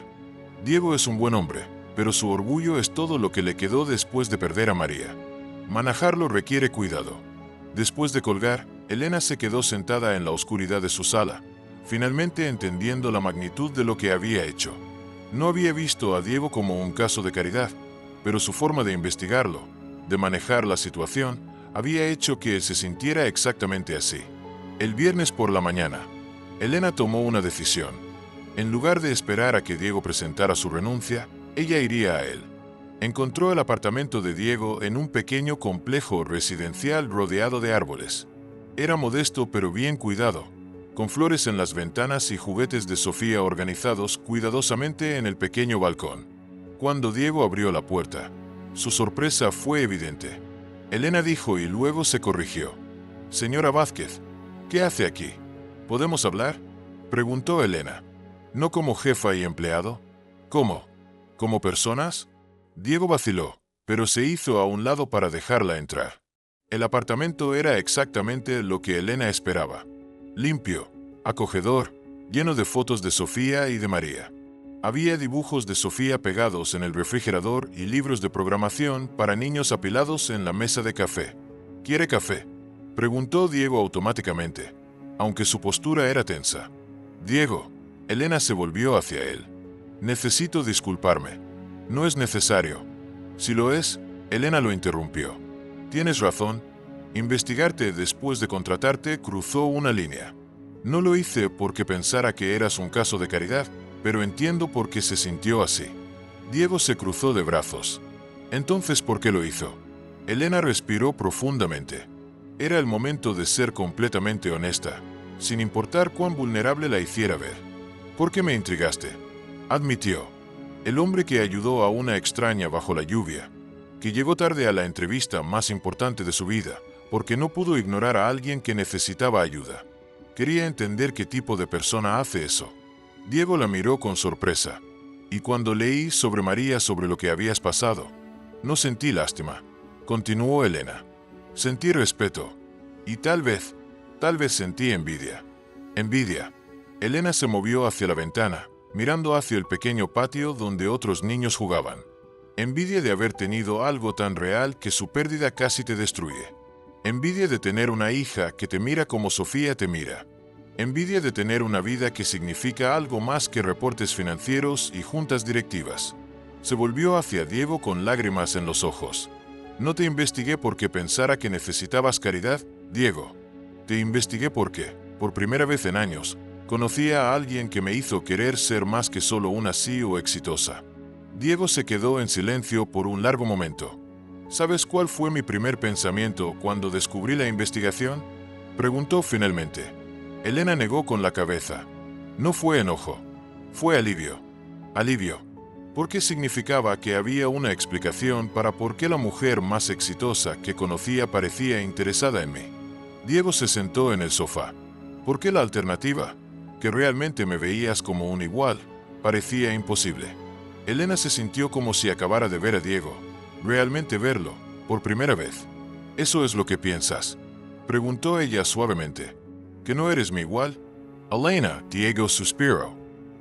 Diego es un buen hombre, pero su orgullo es todo lo que le quedó después de perder a María. Manejarlo requiere cuidado. Después de colgar, Elena se quedó sentada en la oscuridad de su sala, finalmente entendiendo la magnitud de lo que había hecho. No había visto a Diego como un caso de caridad, pero su forma de investigarlo, de manejar la situación, había hecho que se sintiera exactamente así. El viernes por la mañana, Elena tomó una decisión. En lugar de esperar a que Diego presentara su renuncia, ella iría a él. Encontró el apartamento de Diego en un pequeño complejo residencial rodeado de árboles. Era modesto pero bien cuidado, con flores en las ventanas y juguetes de Sofía organizados cuidadosamente en el pequeño balcón. Cuando Diego abrió la puerta, su sorpresa fue evidente. Elena dijo y luego se corrigió. «Señora Vázquez, ¿qué hace aquí? ¿Podemos hablar?», preguntó Elena. «¿No como jefa y empleado? ¿Cómo? ¿Como personas?». Diego vaciló, pero se hizo a un lado para dejarla entrar. El apartamento era exactamente lo que Elena esperaba. Limpio, acogedor, lleno de fotos de Sofía y de María. Había dibujos de Sofía pegados en el refrigerador y libros de programación para niños apilados en la mesa de café. «¿Quiere café?», preguntó Diego automáticamente, aunque su postura era tensa. «Diego», Elena se volvió hacia él. «Necesito disculparme». «No es necesario». «Si lo es», Elena lo interrumpió. «Tienes razón. Investigarte después de contratarte cruzó una línea. No lo hice porque pensara que eras un caso de caridad, pero entiendo por qué se sintió así». Diego se cruzó de brazos. «Entonces, ¿por qué lo hizo?». Elena respiró profundamente. Era el momento de ser completamente honesta, sin importar cuán vulnerable la hiciera ver. «¿Por qué me intrigaste?», admitió. «El hombre que ayudó a una extraña bajo la lluvia, que llegó tarde a la entrevista más importante de su vida, porque no pudo ignorar a alguien que necesitaba ayuda. Quería entender qué tipo de persona hace eso. Diego la miró con sorpresa. Y cuando leí sobre María, sobre lo que habías pasado, no sentí lástima. Continuó Elena. Sentí respeto. Y tal vez sentí envidia. Envidia. Elena se movió hacia la ventana, mirando hacia el pequeño patio donde otros niños jugaban. Envidia de haber tenido algo tan real que su pérdida casi te destruye. Envidia de tener una hija que te mira como Sofía te mira. Envidia de tener una vida que significa algo más que reportes financieros y juntas directivas. Se volvió hacia Diego con lágrimas en los ojos. No te investigué porque pensara que necesitabas caridad, Diego. Te investigué porque, por primera vez en años, conocí a alguien que me hizo querer ser más que solo una CEO exitosa. Diego se quedó en silencio por un largo momento. ¿Sabes cuál fue mi primer pensamiento cuando descubrí la investigación? Preguntó finalmente. Elena negó con la cabeza. No fue enojo, fue alivio. Alivio. Porque significaba que había una explicación para por qué la mujer más exitosa que conocía parecía interesada en mí. Diego se sentó en el sofá. ¿Por qué la alternativa? Que realmente me veías como un igual, parecía imposible. Elena se sintió como si acabara de ver a Diego, realmente verlo, por primera vez. ¿Eso es lo que piensas?, preguntó ella suavemente. ¿Que no eres mi igual? Elena, Diego suspiró.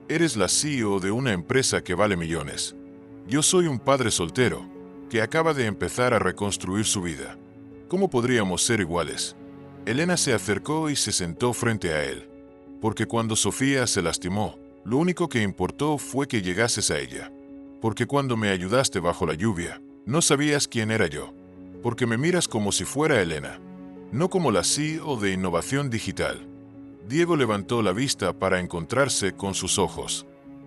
Eres la CEO de una empresa que vale millones. Yo soy un padre soltero, que acaba de empezar a reconstruir su vida. ¿Cómo podríamos ser iguales? Elena se acercó y se sentó frente a él. Porque cuando Sofía se lastimó, lo único que importó fue que llegases a ella. Porque cuando me ayudaste bajo la lluvia, no sabías quién era yo. Porque me miras como si fuera Elena, no como la CEO de innovación digital. Diego levantó la vista para encontrarse con sus ojos.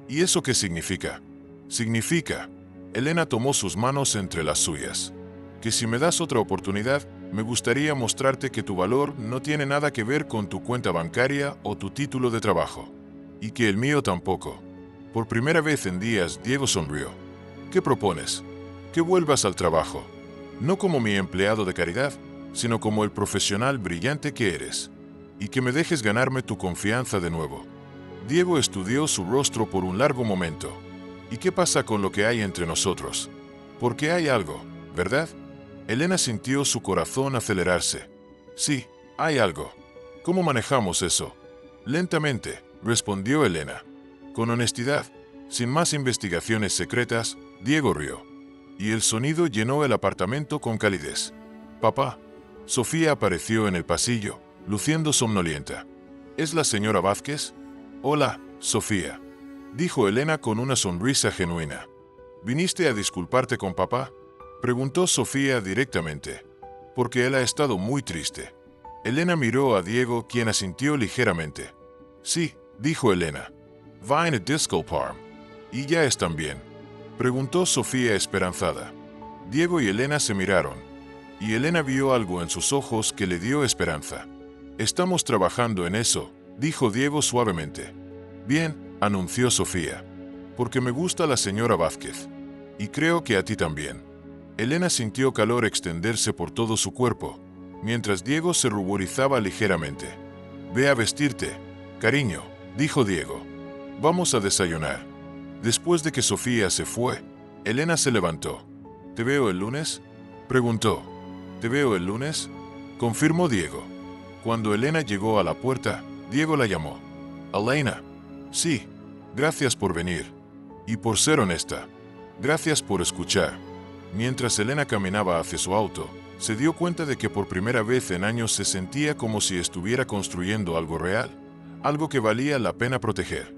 ¿Y eso qué significa? Significa, Elena tomó sus manos entre las suyas, que si me das otra oportunidad, me gustaría mostrarte que tu valor no tiene nada que ver con tu cuenta bancaria o tu título de trabajo. Y que el mío tampoco. Por primera vez en días, Diego sonrió. ¿Qué propones? Que vuelvas al trabajo. No como mi empleado de caridad, sino como el profesional brillante que eres. Y que me dejes ganarme tu confianza de nuevo. Diego estudió su rostro por un largo momento. ¿Y qué pasa con lo que hay entre nosotros? Porque hay algo, ¿verdad? Elena sintió su corazón acelerarse. Sí, hay algo. ¿Cómo manejamos eso? Lentamente, respondió Elena. Con honestidad, sin más investigaciones secretas, Diego rió. Y el sonido llenó el apartamento con calidez. Papá. Sofía apareció en el pasillo, luciendo somnolienta. ¿Es la señora Vázquez? Hola, Sofía, dijo Elena con una sonrisa genuina. ¿Viniste a disculparte con papá?, preguntó Sofía directamente. Porque él ha estado muy triste. Elena miró a Diego, quien asintió ligeramente. Sí, dijo Elena. Va en el disco parm. ¿Y ya están bien?, preguntó Sofía esperanzada. Diego y Elena se miraron, y Elena vio algo en sus ojos que le dio esperanza. Estamos trabajando en eso, dijo Diego suavemente. Bien, anunció Sofía. Porque me gusta la señora Vázquez. Y creo que a ti también. Elena sintió calor extenderse por todo su cuerpo, mientras Diego se ruborizaba ligeramente. Ve a vestirte, cariño, dijo Diego. Vamos a desayunar. Después de que Sofía se fue, Elena se levantó. ¿Te veo el lunes?, preguntó. ¿Te veo el lunes?, confirmó Diego. Cuando Elena llegó a la puerta, Diego la llamó. Elena. Sí, gracias por venir. Y por ser honesta. Gracias por escuchar. Mientras Elena caminaba hacia su auto, se dio cuenta de que por primera vez en años se sentía como si estuviera construyendo algo real, algo que valía la pena proteger.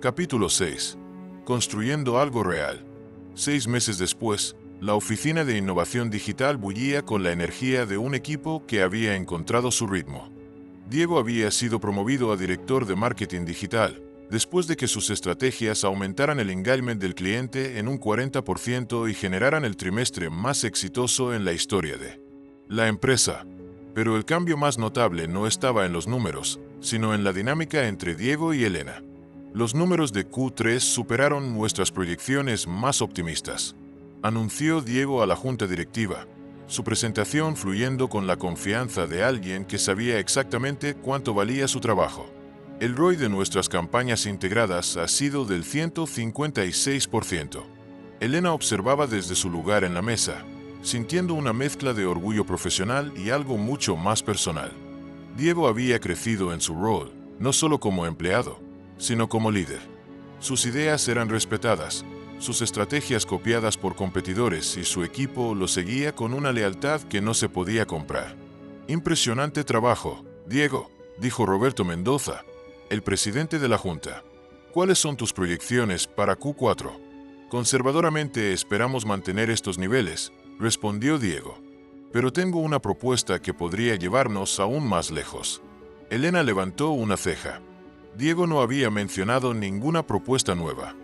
Capítulo 6. Construyendo algo real. 6 meses después, la oficina de innovación digital bullía con la energía de un equipo que había encontrado su ritmo. Diego había sido promovido a director de marketing digital, después de que sus estrategias aumentaran el engagement del cliente en un 40% y generaran el trimestre más exitoso en la historia de la empresa. Pero el cambio más notable no estaba en los números, sino en la dinámica entre Diego y Elena. Los números de Q3 superaron nuestras proyecciones más optimistas, anunció Diego a la junta directiva, su presentación fluyendo con la confianza de alguien que sabía exactamente cuánto valía su trabajo. El ROI de nuestras campañas integradas ha sido del 156%. Elena observaba desde su lugar en la mesa, sintiendo una mezcla de orgullo profesional y algo mucho más personal. Diego había crecido en su rol, no solo como empleado, sino como líder. Sus ideas eran respetadas, sus estrategias copiadas por competidores y su equipo lo seguía con una lealtad que no se podía comprar. «Impresionante trabajo, Diego», dijo Roberto Mendoza, el presidente de la Junta. «¿Cuáles son tus proyecciones para Q4?» «Conservadoramente esperamos mantener estos niveles», respondió Diego. «Pero tengo una propuesta que podría llevarnos aún más lejos». Elena levantó una ceja. Diego no había mencionado ninguna propuesta nueva.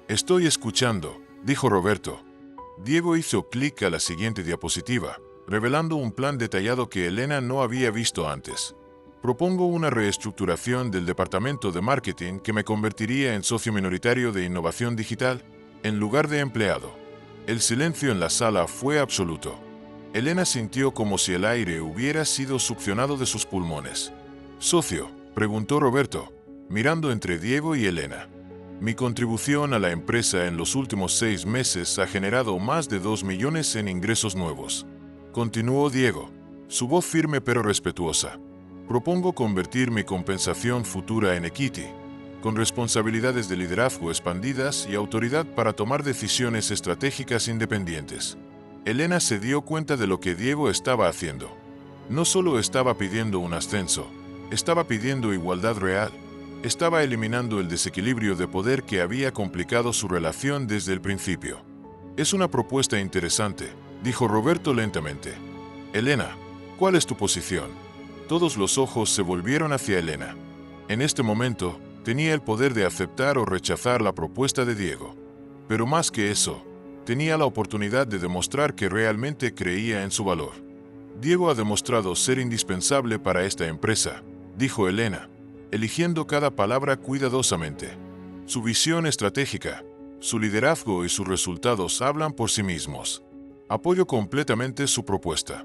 «Estoy escuchando», dijo Roberto. Diego hizo clic a la siguiente diapositiva, revelando un plan detallado que Elena no había visto antes. «Propongo una reestructuración del departamento de marketing que me convertiría en socio minoritario de innovación digital, en lugar de empleado». El silencio en la sala fue absoluto. Elena sintió como si el aire hubiera sido succionado de sus pulmones. «¿Socio?», preguntó Roberto, mirando entre Diego y Elena. «Mi contribución a la empresa en los últimos 6 meses ha generado más de 2 millones en ingresos nuevos», continuó Diego, su voz firme pero respetuosa. «Propongo convertir mi compensación futura en equity, con responsabilidades de liderazgo expandidas y autoridad para tomar decisiones estratégicas independientes». Elena se dio cuenta de lo que Diego estaba haciendo. No solo estaba pidiendo un ascenso, estaba pidiendo igualdad real. Estaba eliminando el desequilibrio de poder que había complicado su relación desde el principio. «Es una propuesta interesante», dijo Roberto lentamente. «Elena, ¿cuál es tu posición?» Todos los ojos se volvieron hacia Elena. En este momento, tenía el poder de aceptar o rechazar la propuesta de Diego. Pero más que eso, tenía la oportunidad de demostrar que realmente creía en su valor. «Diego ha demostrado ser indispensable para esta empresa», dijo Elena, eligiendo cada palabra cuidadosamente. «Su visión estratégica, su liderazgo y sus resultados hablan por sí mismos. Apoyo completamente su propuesta».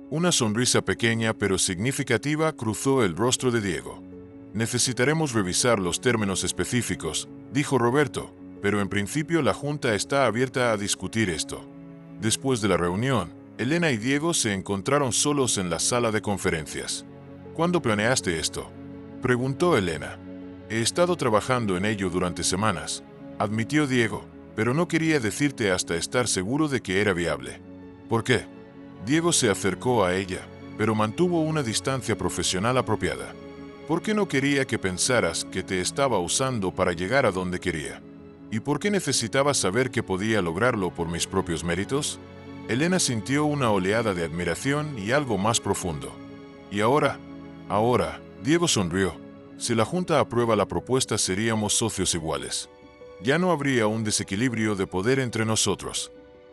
Una sonrisa pequeña pero significativa cruzó el rostro de Diego. «Necesitaremos revisar los términos específicos», dijo Roberto, «pero en principio la Junta está abierta a discutir esto». Después de la reunión, Elena y Diego se encontraron solos en la sala de conferencias. «¿Cuándo planeaste esto?», preguntó Elena. «He estado trabajando en ello durante semanas», admitió Diego, «pero no quería decirte hasta estar seguro de que era viable». «¿Por qué?». Diego se acercó a ella, pero mantuvo una distancia profesional apropiada. «¿Por qué no quería que pensaras que te estaba usando para llegar a donde quería? ¿Y por qué necesitaba saber que podía lograrlo por mis propios méritos?». Elena sintió una oleada de admiración y algo más profundo. «¿Y ahora?». «Ahora», Diego sonrió. «Si la Junta aprueba la propuesta seríamos socios iguales. Ya no habría un desequilibrio de poder entre nosotros».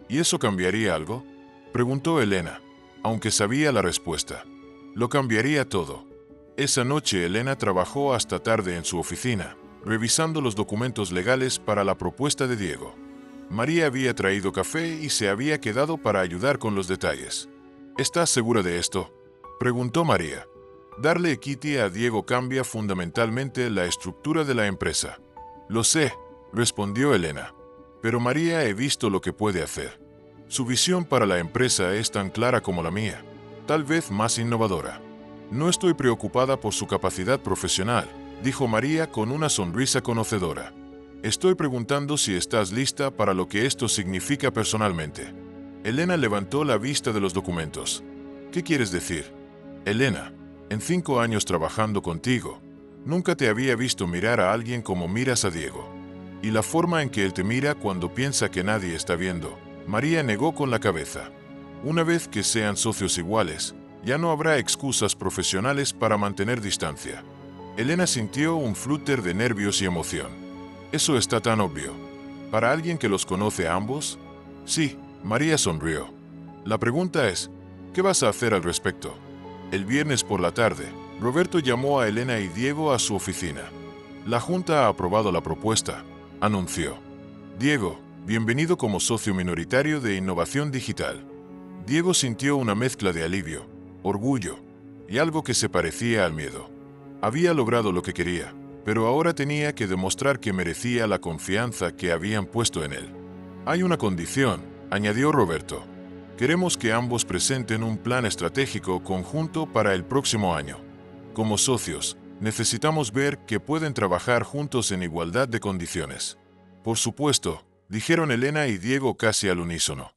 «¿Y eso cambiaría algo?», preguntó Elena, aunque sabía la respuesta. «Lo cambiaría todo». Esa noche Elena trabajó hasta tarde en su oficina, revisando los documentos legales para la propuesta de Diego. María había traído café y se había quedado para ayudar con los detalles. «¿Estás segura de esto?», preguntó María. «Darle equity a Diego cambia fundamentalmente la estructura de la empresa». «Lo sé», respondió Elena. «Pero María, he visto lo que puede hacer. Su visión para la empresa es tan clara como la mía, tal vez más innovadora. No estoy preocupada por su capacidad profesional», dijo María con una sonrisa conocedora. «Estoy preguntando si estás lista para lo que esto significa personalmente». Elena levantó la vista de los documentos. «¿Qué quieres decir?». «Elena, en 5 años trabajando contigo, nunca te había visto mirar a alguien como miras a Diego. Y la forma en que él te mira cuando piensa que nadie está viendo». María negó con la cabeza. «Una vez que sean socios iguales, ya no habrá excusas profesionales para mantener distancia». Elena sintió un flúter de nervios y emoción. «Eso está tan obvio. ¿Para alguien que los conoce a ambos?». «Sí», María sonrió. «La pregunta es, ¿qué vas a hacer al respecto?». El viernes por la tarde, Roberto llamó a Elena y Diego a su oficina. «La Junta ha aprobado la propuesta», anunció. «Diego, bienvenido como socio minoritario de Innovación Digital». Diego sintió una mezcla de alivio, orgullo y algo que se parecía al miedo. Había logrado lo que quería, pero ahora tenía que demostrar que merecía la confianza que habían puesto en él. Hay una condición, añadió Roberto. Queremos que ambos presenten un plan estratégico conjunto para el próximo año. Como socios, necesitamos ver que pueden trabajar juntos en igualdad de condiciones. Por supuesto, dijeron Elena y Diego casi al unísono.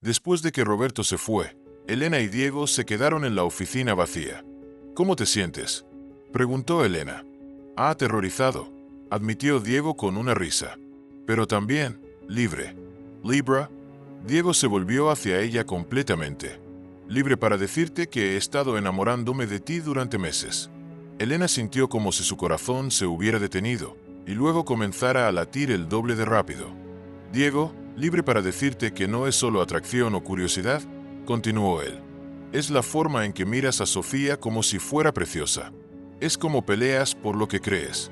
Después de que Roberto se fue, Elena y Diego se quedaron en la oficina vacía. ¿Cómo te sientes?, preguntó Elena. Aterrorizado, admitió Diego con una risa. Pero también, libre. Libra. Diego se volvió hacia ella completamente. Libre para decirte que he estado enamorándome de ti durante meses. Elena sintió como si su corazón se hubiera detenido y luego comenzara a latir el doble de rápido. Diego, libre para decirte que no es solo atracción o curiosidad, continuó él. Es la forma en que miras a Sofía como si fuera preciosa. Es como peleas por lo que crees.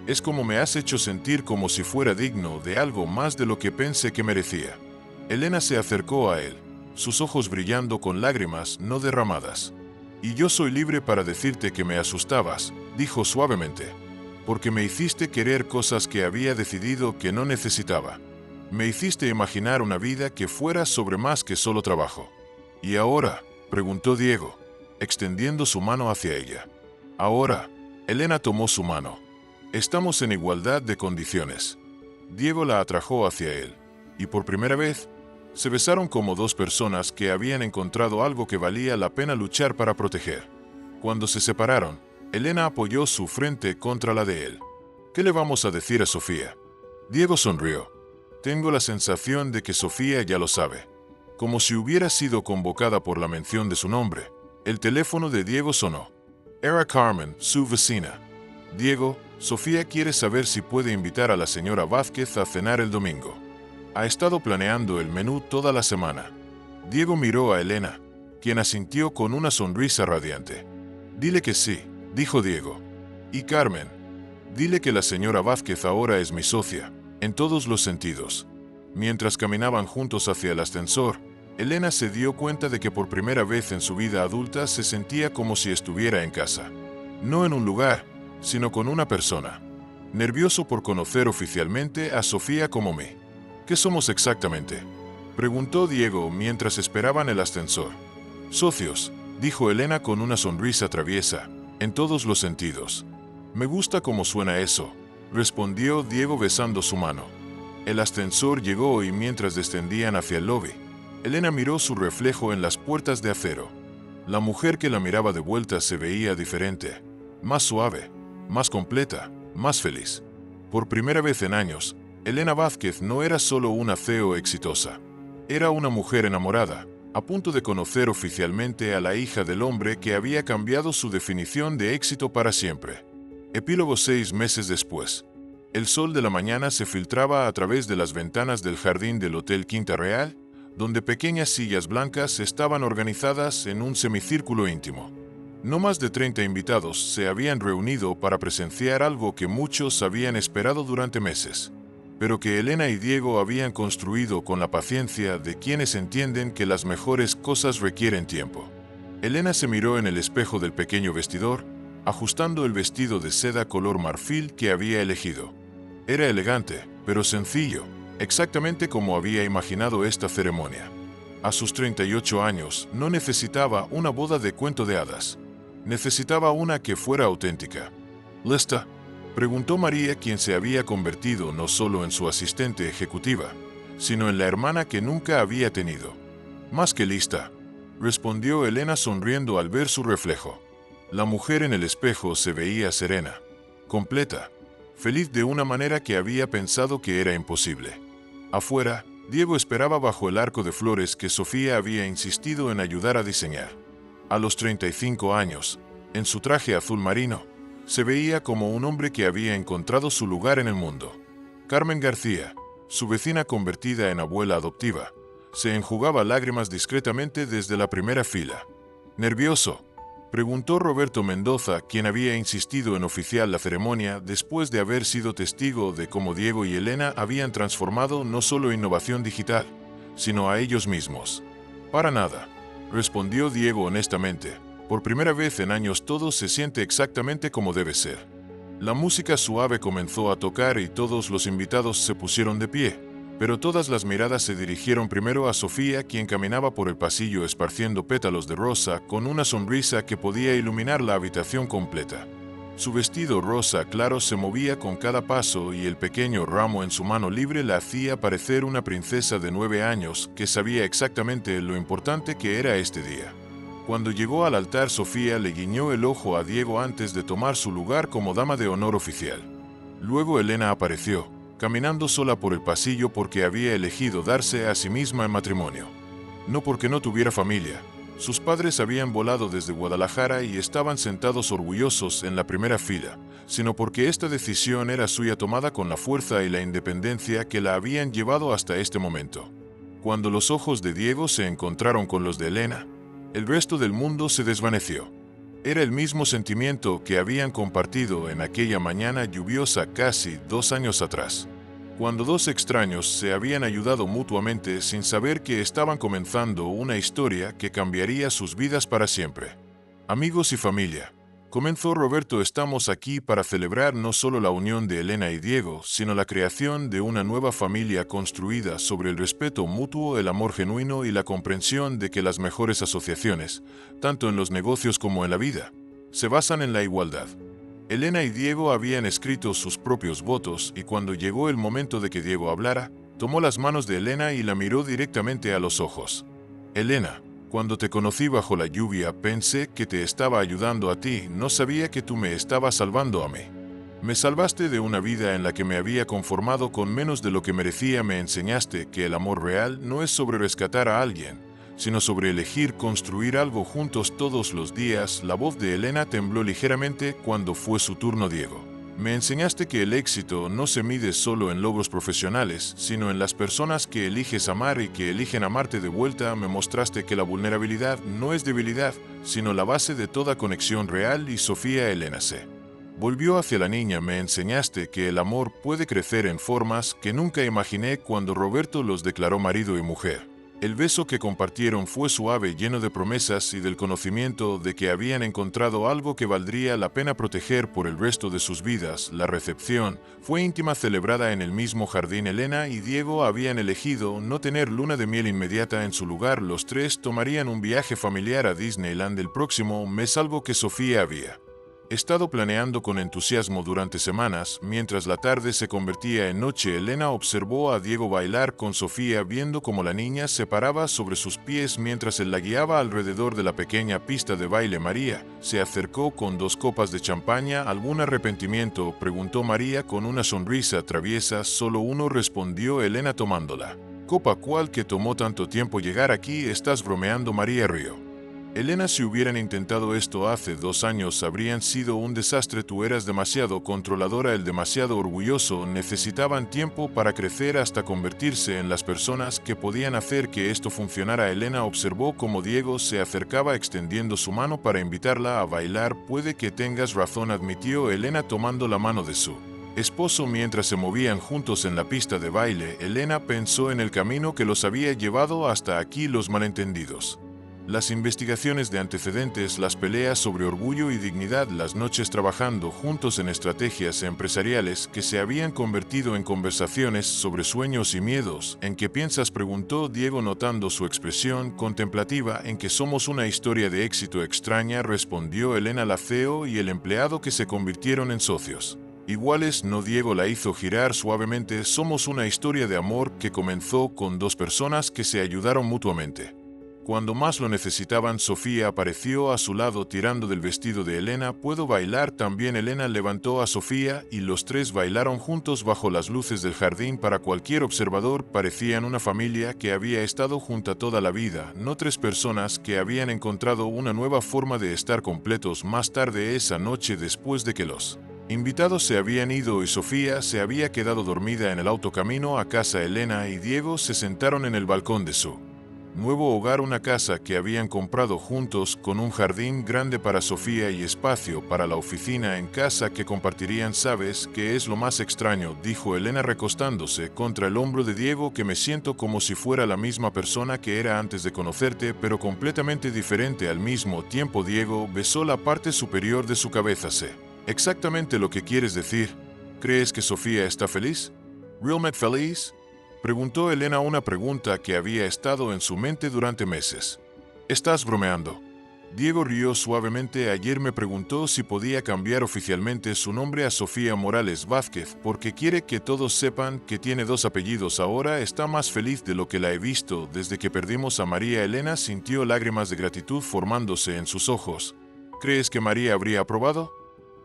Es como me has hecho sentir como si fuera digno de algo más de lo que pensé que merecía. Elena se acercó a él, sus ojos brillando con lágrimas no derramadas. Y yo soy libre para decirte que me asustabas, dijo suavemente, porque me hiciste querer cosas que había decidido que no necesitaba. Me hiciste imaginar una vida que fuera sobre más que solo trabajo. ¿Y ahora?, preguntó Diego, extendiendo su mano hacia ella. Ahora, Elena tomó su mano. Estamos en igualdad de condiciones. Diego la atrajo hacia él, y por primera vez, se besaron como dos personas que habían encontrado algo que valía la pena luchar para proteger. Cuando se separaron, Elena apoyó su frente contra la de él. ¿Qué le vamos a decir a Sofía? Diego sonrió. Tengo la sensación de que Sofía ya lo sabe. Como si hubiera sido convocada por la mención de su nombre, el teléfono de Diego sonó. Era Carmen, su vecina. Diego, Sofía quiere saber si puede invitar a la señora Vázquez a cenar el domingo. Ha estado planeando el menú toda la semana. Diego miró a Elena, quien asintió con una sonrisa radiante. Dile que sí, dijo Diego. Y Carmen, dile que la señora Vázquez ahora es mi socia, en todos los sentidos. Mientras caminaban juntos hacia el ascensor, Elena se dio cuenta de que por primera vez en su vida adulta se sentía como si estuviera en casa. No en un lugar, sino con una persona. Nervioso por conocer oficialmente a Sofía como mí. ¿Qué somos exactamente?, preguntó Diego mientras esperaban el ascensor. Socios, dijo Elena con una sonrisa traviesa, en todos los sentidos. Me gusta cómo suena eso, respondió Diego besando su mano. El ascensor llegó y mientras descendían hacia el lobby, Elena miró su reflejo en las puertas de acero. La mujer que la miraba de vuelta se veía diferente, más suave, más completa, más feliz. Por primera vez en años, Elena Vázquez no era solo una CEO exitosa. Era una mujer enamorada, a punto de conocer oficialmente a la hija del hombre que había cambiado su definición de éxito para siempre. Epílogo 6 meses después. El sol de la mañana se filtraba a través de las ventanas del jardín del Hotel Quinta Real, donde pequeñas sillas blancas estaban organizadas en un semicírculo íntimo. No más de 30 invitados se habían reunido para presenciar algo que muchos habían esperado durante meses, pero que Elena y Diego habían construido con la paciencia de quienes entienden que las mejores cosas requieren tiempo. Elena se miró en el espejo del pequeño vestidor, ajustando el vestido de seda color marfil que había elegido. Era elegante, pero sencillo, exactamente como había imaginado esta ceremonia. A sus 38 años no necesitaba una boda de cuento de hadas. Necesitaba una que fuera auténtica. ¿Lista?, preguntó María, quien se había convertido no solo en su asistente ejecutiva, sino en la hermana que nunca había tenido. Más que lista, respondió Elena sonriendo al ver su reflejo. La mujer en el espejo se veía serena, completa, feliz de una manera que había pensado que era imposible. Afuera, Diego esperaba bajo el arco de flores que Sofía había insistido en ayudar a diseñar. A los 35 años, en su traje azul marino, se veía como un hombre que había encontrado su lugar en el mundo. Carmen García, su vecina convertida en abuela adoptiva, se enjugaba lágrimas discretamente desde la primera fila. ¿Nervioso?, preguntó Roberto Mendoza, quien había insistido en oficiar la ceremonia después de haber sido testigo de cómo Diego y Elena habían transformado no solo innovación digital, sino a ellos mismos. Para nada, respondió Diego honestamente. Por primera vez en años todo se siente exactamente como debe ser. La música suave comenzó a tocar y todos los invitados se pusieron de pie, pero todas las miradas se dirigieron primero a Sofía, quien caminaba por el pasillo esparciendo pétalos de rosa con una sonrisa que podía iluminar la habitación completa. Su vestido rosa claro se movía con cada paso y el pequeño ramo en su mano libre la hacía parecer una princesa de 9 años que sabía exactamente lo importante que era este día. Cuando llegó al altar, Sofía le guiñó el ojo a Diego antes de tomar su lugar como dama de honor oficial. Luego Elena apareció, caminando sola por el pasillo porque había elegido darse a sí misma en matrimonio. No porque no tuviera familia. Sus padres habían volado desde Guadalajara y estaban sentados orgullosos en la primera fila, sino porque esta decisión era suya tomada con la fuerza y la independencia que la habían llevado hasta este momento. Cuando los ojos de Diego se encontraron con los de Elena, el resto del mundo se desvaneció. Era el mismo sentimiento que habían compartido en aquella mañana lluviosa casi 2 años atrás, cuando dos extraños se habían ayudado mutuamente sin saber que estaban comenzando una historia que cambiaría sus vidas para siempre. Amigos y familia, comenzó Roberto. Estamos aquí para celebrar no solo la unión de Elena y Diego, sino la creación de una nueva familia construida sobre el respeto mutuo, el amor genuino y la comprensión de que las mejores asociaciones, tanto en los negocios como en la vida, se basan en la igualdad. Elena y Diego habían escrito sus propios votos y cuando llegó el momento de que Diego hablara, tomó las manos de Elena y la miró directamente a los ojos. Elena, cuando te conocí bajo la lluvia pensé que te estaba ayudando a ti, no sabía que tú me estabas salvando a mí. Me salvaste de una vida en la que me había conformado con menos de lo que merecía. Me enseñaste que el amor real no es sobre rescatar a alguien, sino sobre elegir construir algo juntos todos los días. La voz de Elena tembló ligeramente cuando fue su turno. Diego, me enseñaste que el éxito no se mide solo en logros profesionales, sino en las personas que eliges amar y que eligen amarte de vuelta. Me mostraste que la vulnerabilidad no es debilidad, sino la base de toda conexión real. Y Sofía Elena se volvió hacia la niña. Me enseñaste que el amor puede crecer en formas que nunca imaginé. Cuando Roberto los declaró marido y mujer, el beso que compartieron fue suave, lleno de promesas y del conocimiento de que habían encontrado algo que valdría la pena proteger por el resto de sus vidas. La recepción fue íntima, celebrada en el mismo jardín. Elena y Diego habían elegido no tener luna de miel inmediata. En su lugar, los tres tomarían un viaje familiar a Disneyland el próximo mes, algo que Sofía había estado planeando con entusiasmo durante semanas. Mientras la tarde se convertía en noche, Elena observó a Diego bailar con Sofía, viendo cómo la niña se paraba sobre sus pies mientras él la guiaba alrededor de la pequeña pista de baile. María se acercó con 2 copas de champaña. ¿Algún arrepentimiento?, preguntó María con una sonrisa traviesa. Solo uno, respondió Elena tomándola. ¿Copa cuál que tomó tanto tiempo llegar aquí? Estás bromeando, María rió. Elena, si hubieran intentado esto hace 2 años habrían sido un desastre. Tú eras demasiado controladora, él demasiado orgulloso. Necesitaban tiempo para crecer hasta convertirse en las personas que podían hacer que esto funcionara. Elena observó cómo Diego se acercaba extendiendo su mano para invitarla a bailar. Puede que tengas razón, admitió Elena tomando la mano de su esposo mientras se movían juntos en la pista de baile. Elena pensó en el camino que los había llevado hasta aquí, los malentendidos, las investigaciones de antecedentes, las peleas sobre orgullo y dignidad, las noches trabajando juntos en estrategias empresariales que se habían convertido en conversaciones sobre sueños y miedos. ¿En qué piensas?, preguntó Diego notando su expresión contemplativa. En que somos una historia de éxito extraña, respondió Elena. La CEO y el empleado que se convirtieron en socios iguales. No, Diego la hizo girar suavemente. Somos una historia de amor que comenzó con 2 personas que se ayudaron mutuamente. Cuando más lo necesitaban, Sofía apareció a su lado tirando del vestido de Elena. ¿Puedo bailar también? Elena levantó a Sofía y los 3 bailaron juntos bajo las luces del jardín. Para cualquier observador parecían una familia que había estado junta toda la vida, no 3 personas que habían encontrado una nueva forma de estar completos. Más tarde esa noche, después de que los invitados se habían ido y Sofía se había quedado dormida en el auto camino a casa, Elena y Diego se sentaron en el balcón de su Nuevo hogar, una casa que habían comprado juntos con un jardín grande para Sofía y espacio para la oficina en casa que compartirían. ¿Sabes qué es lo más extraño?, dijo Elena recostándose contra el hombro de Diego, que me siento como si fuera la misma persona que era antes de conocerte, pero completamente diferente al mismo tiempo. Diego besó la parte superior de su cabeza. Sé exactamente lo que quieres decir. ¿Crees que Sofía está feliz? ¿Realmente feliz?, preguntó Elena, una pregunta que había estado en su mente durante meses. ¿Estás bromeando? Diego rió suavemente. Ayer me preguntó si podía cambiar oficialmente su nombre a Sofía Morales Vázquez porque quiere que todos sepan que tiene 2 apellidos. Ahora está más feliz de lo que la he visto desde que perdimos a María. Elena sintió lágrimas de gratitud formándose en sus ojos. ¿Crees que María habría aprobado?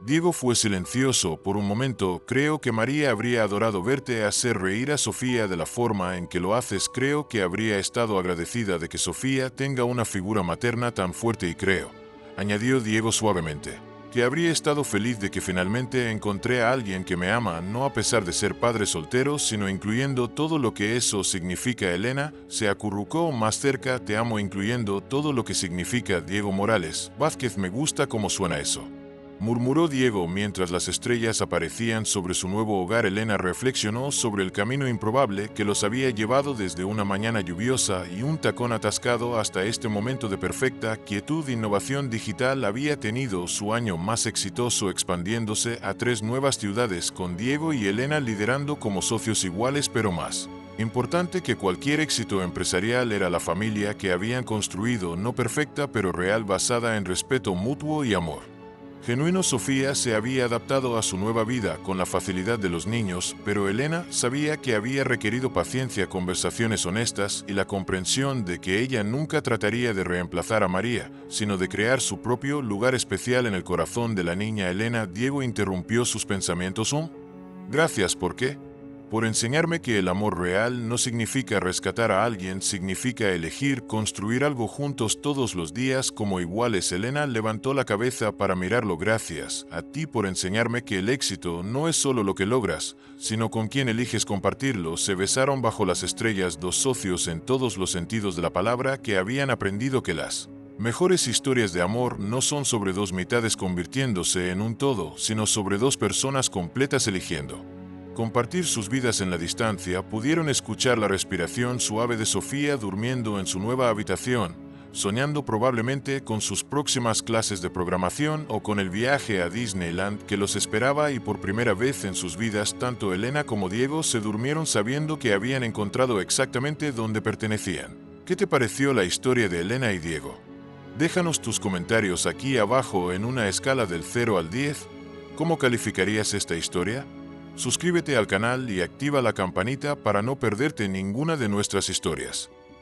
Diego fue silencioso por un momento. Creo que María habría adorado verte hacer reír a Sofía de la forma en que lo haces. Creo que habría estado agradecida de que Sofía tenga una figura materna tan fuerte y creo, añadió Diego suavemente, que habría estado feliz de que finalmente encontré a alguien que me ama, no a pesar de ser padre soltero, sino incluyendo todo lo que eso significa. Elena se acurrucó más cerca. Te amo incluyendo todo lo que significa. Diego Morales Vázquez, me gusta cómo suena eso, murmuró Diego mientras las estrellas aparecían sobre su nuevo hogar. Elena reflexionó sobre el camino improbable que los había llevado desde una mañana lluviosa y un tacón atascado hasta este momento de perfecta quietud. Innovación digital había tenido su año más exitoso, expandiéndose a 3 nuevas ciudades, con Diego y Elena liderando como socios iguales, pero más importante que cualquier éxito empresarial era la familia que habían construido, no perfecta pero real, basada en respeto mutuo y amor genuino. Sofía se había adaptado a su nueva vida con la facilidad de los niños, pero Elena sabía que había requerido paciencia, conversaciones honestas y la comprensión de que ella nunca trataría de reemplazar a María, sino de crear su propio lugar especial en el corazón de la niña Elena. Diego interrumpió sus pensamientos. Gracias. ¿Por qué? Por enseñarme que el amor real no significa rescatar a alguien, significa elegir construir algo juntos todos los días como iguales. Elena levantó la cabeza para mirarlo. Gracias a ti por enseñarme que el éxito no es solo lo que logras, sino con quién eliges compartirlo. Se besaron bajo las estrellas, 2 socios en todos los sentidos de la palabra que habían aprendido que las mejores historias de amor no son sobre 2 mitades convirtiéndose en un todo, sino sobre 2 personas completas eligiendo compartir sus vidas en la distancia. Pudieron escuchar la respiración suave de Sofía durmiendo en su nueva habitación, soñando probablemente con sus próximas clases de programación o con el viaje a Disneyland que los esperaba, y por primera vez en sus vidas tanto Elena como Diego se durmieron sabiendo que habían encontrado exactamente donde pertenecían. ¿Qué te pareció la historia de Elena y Diego? Déjanos tus comentarios aquí abajo. En una escala del 0 al 10, ¿cómo calificarías esta historia? Suscríbete al canal y activa la campanita para no perderte ninguna de nuestras historias.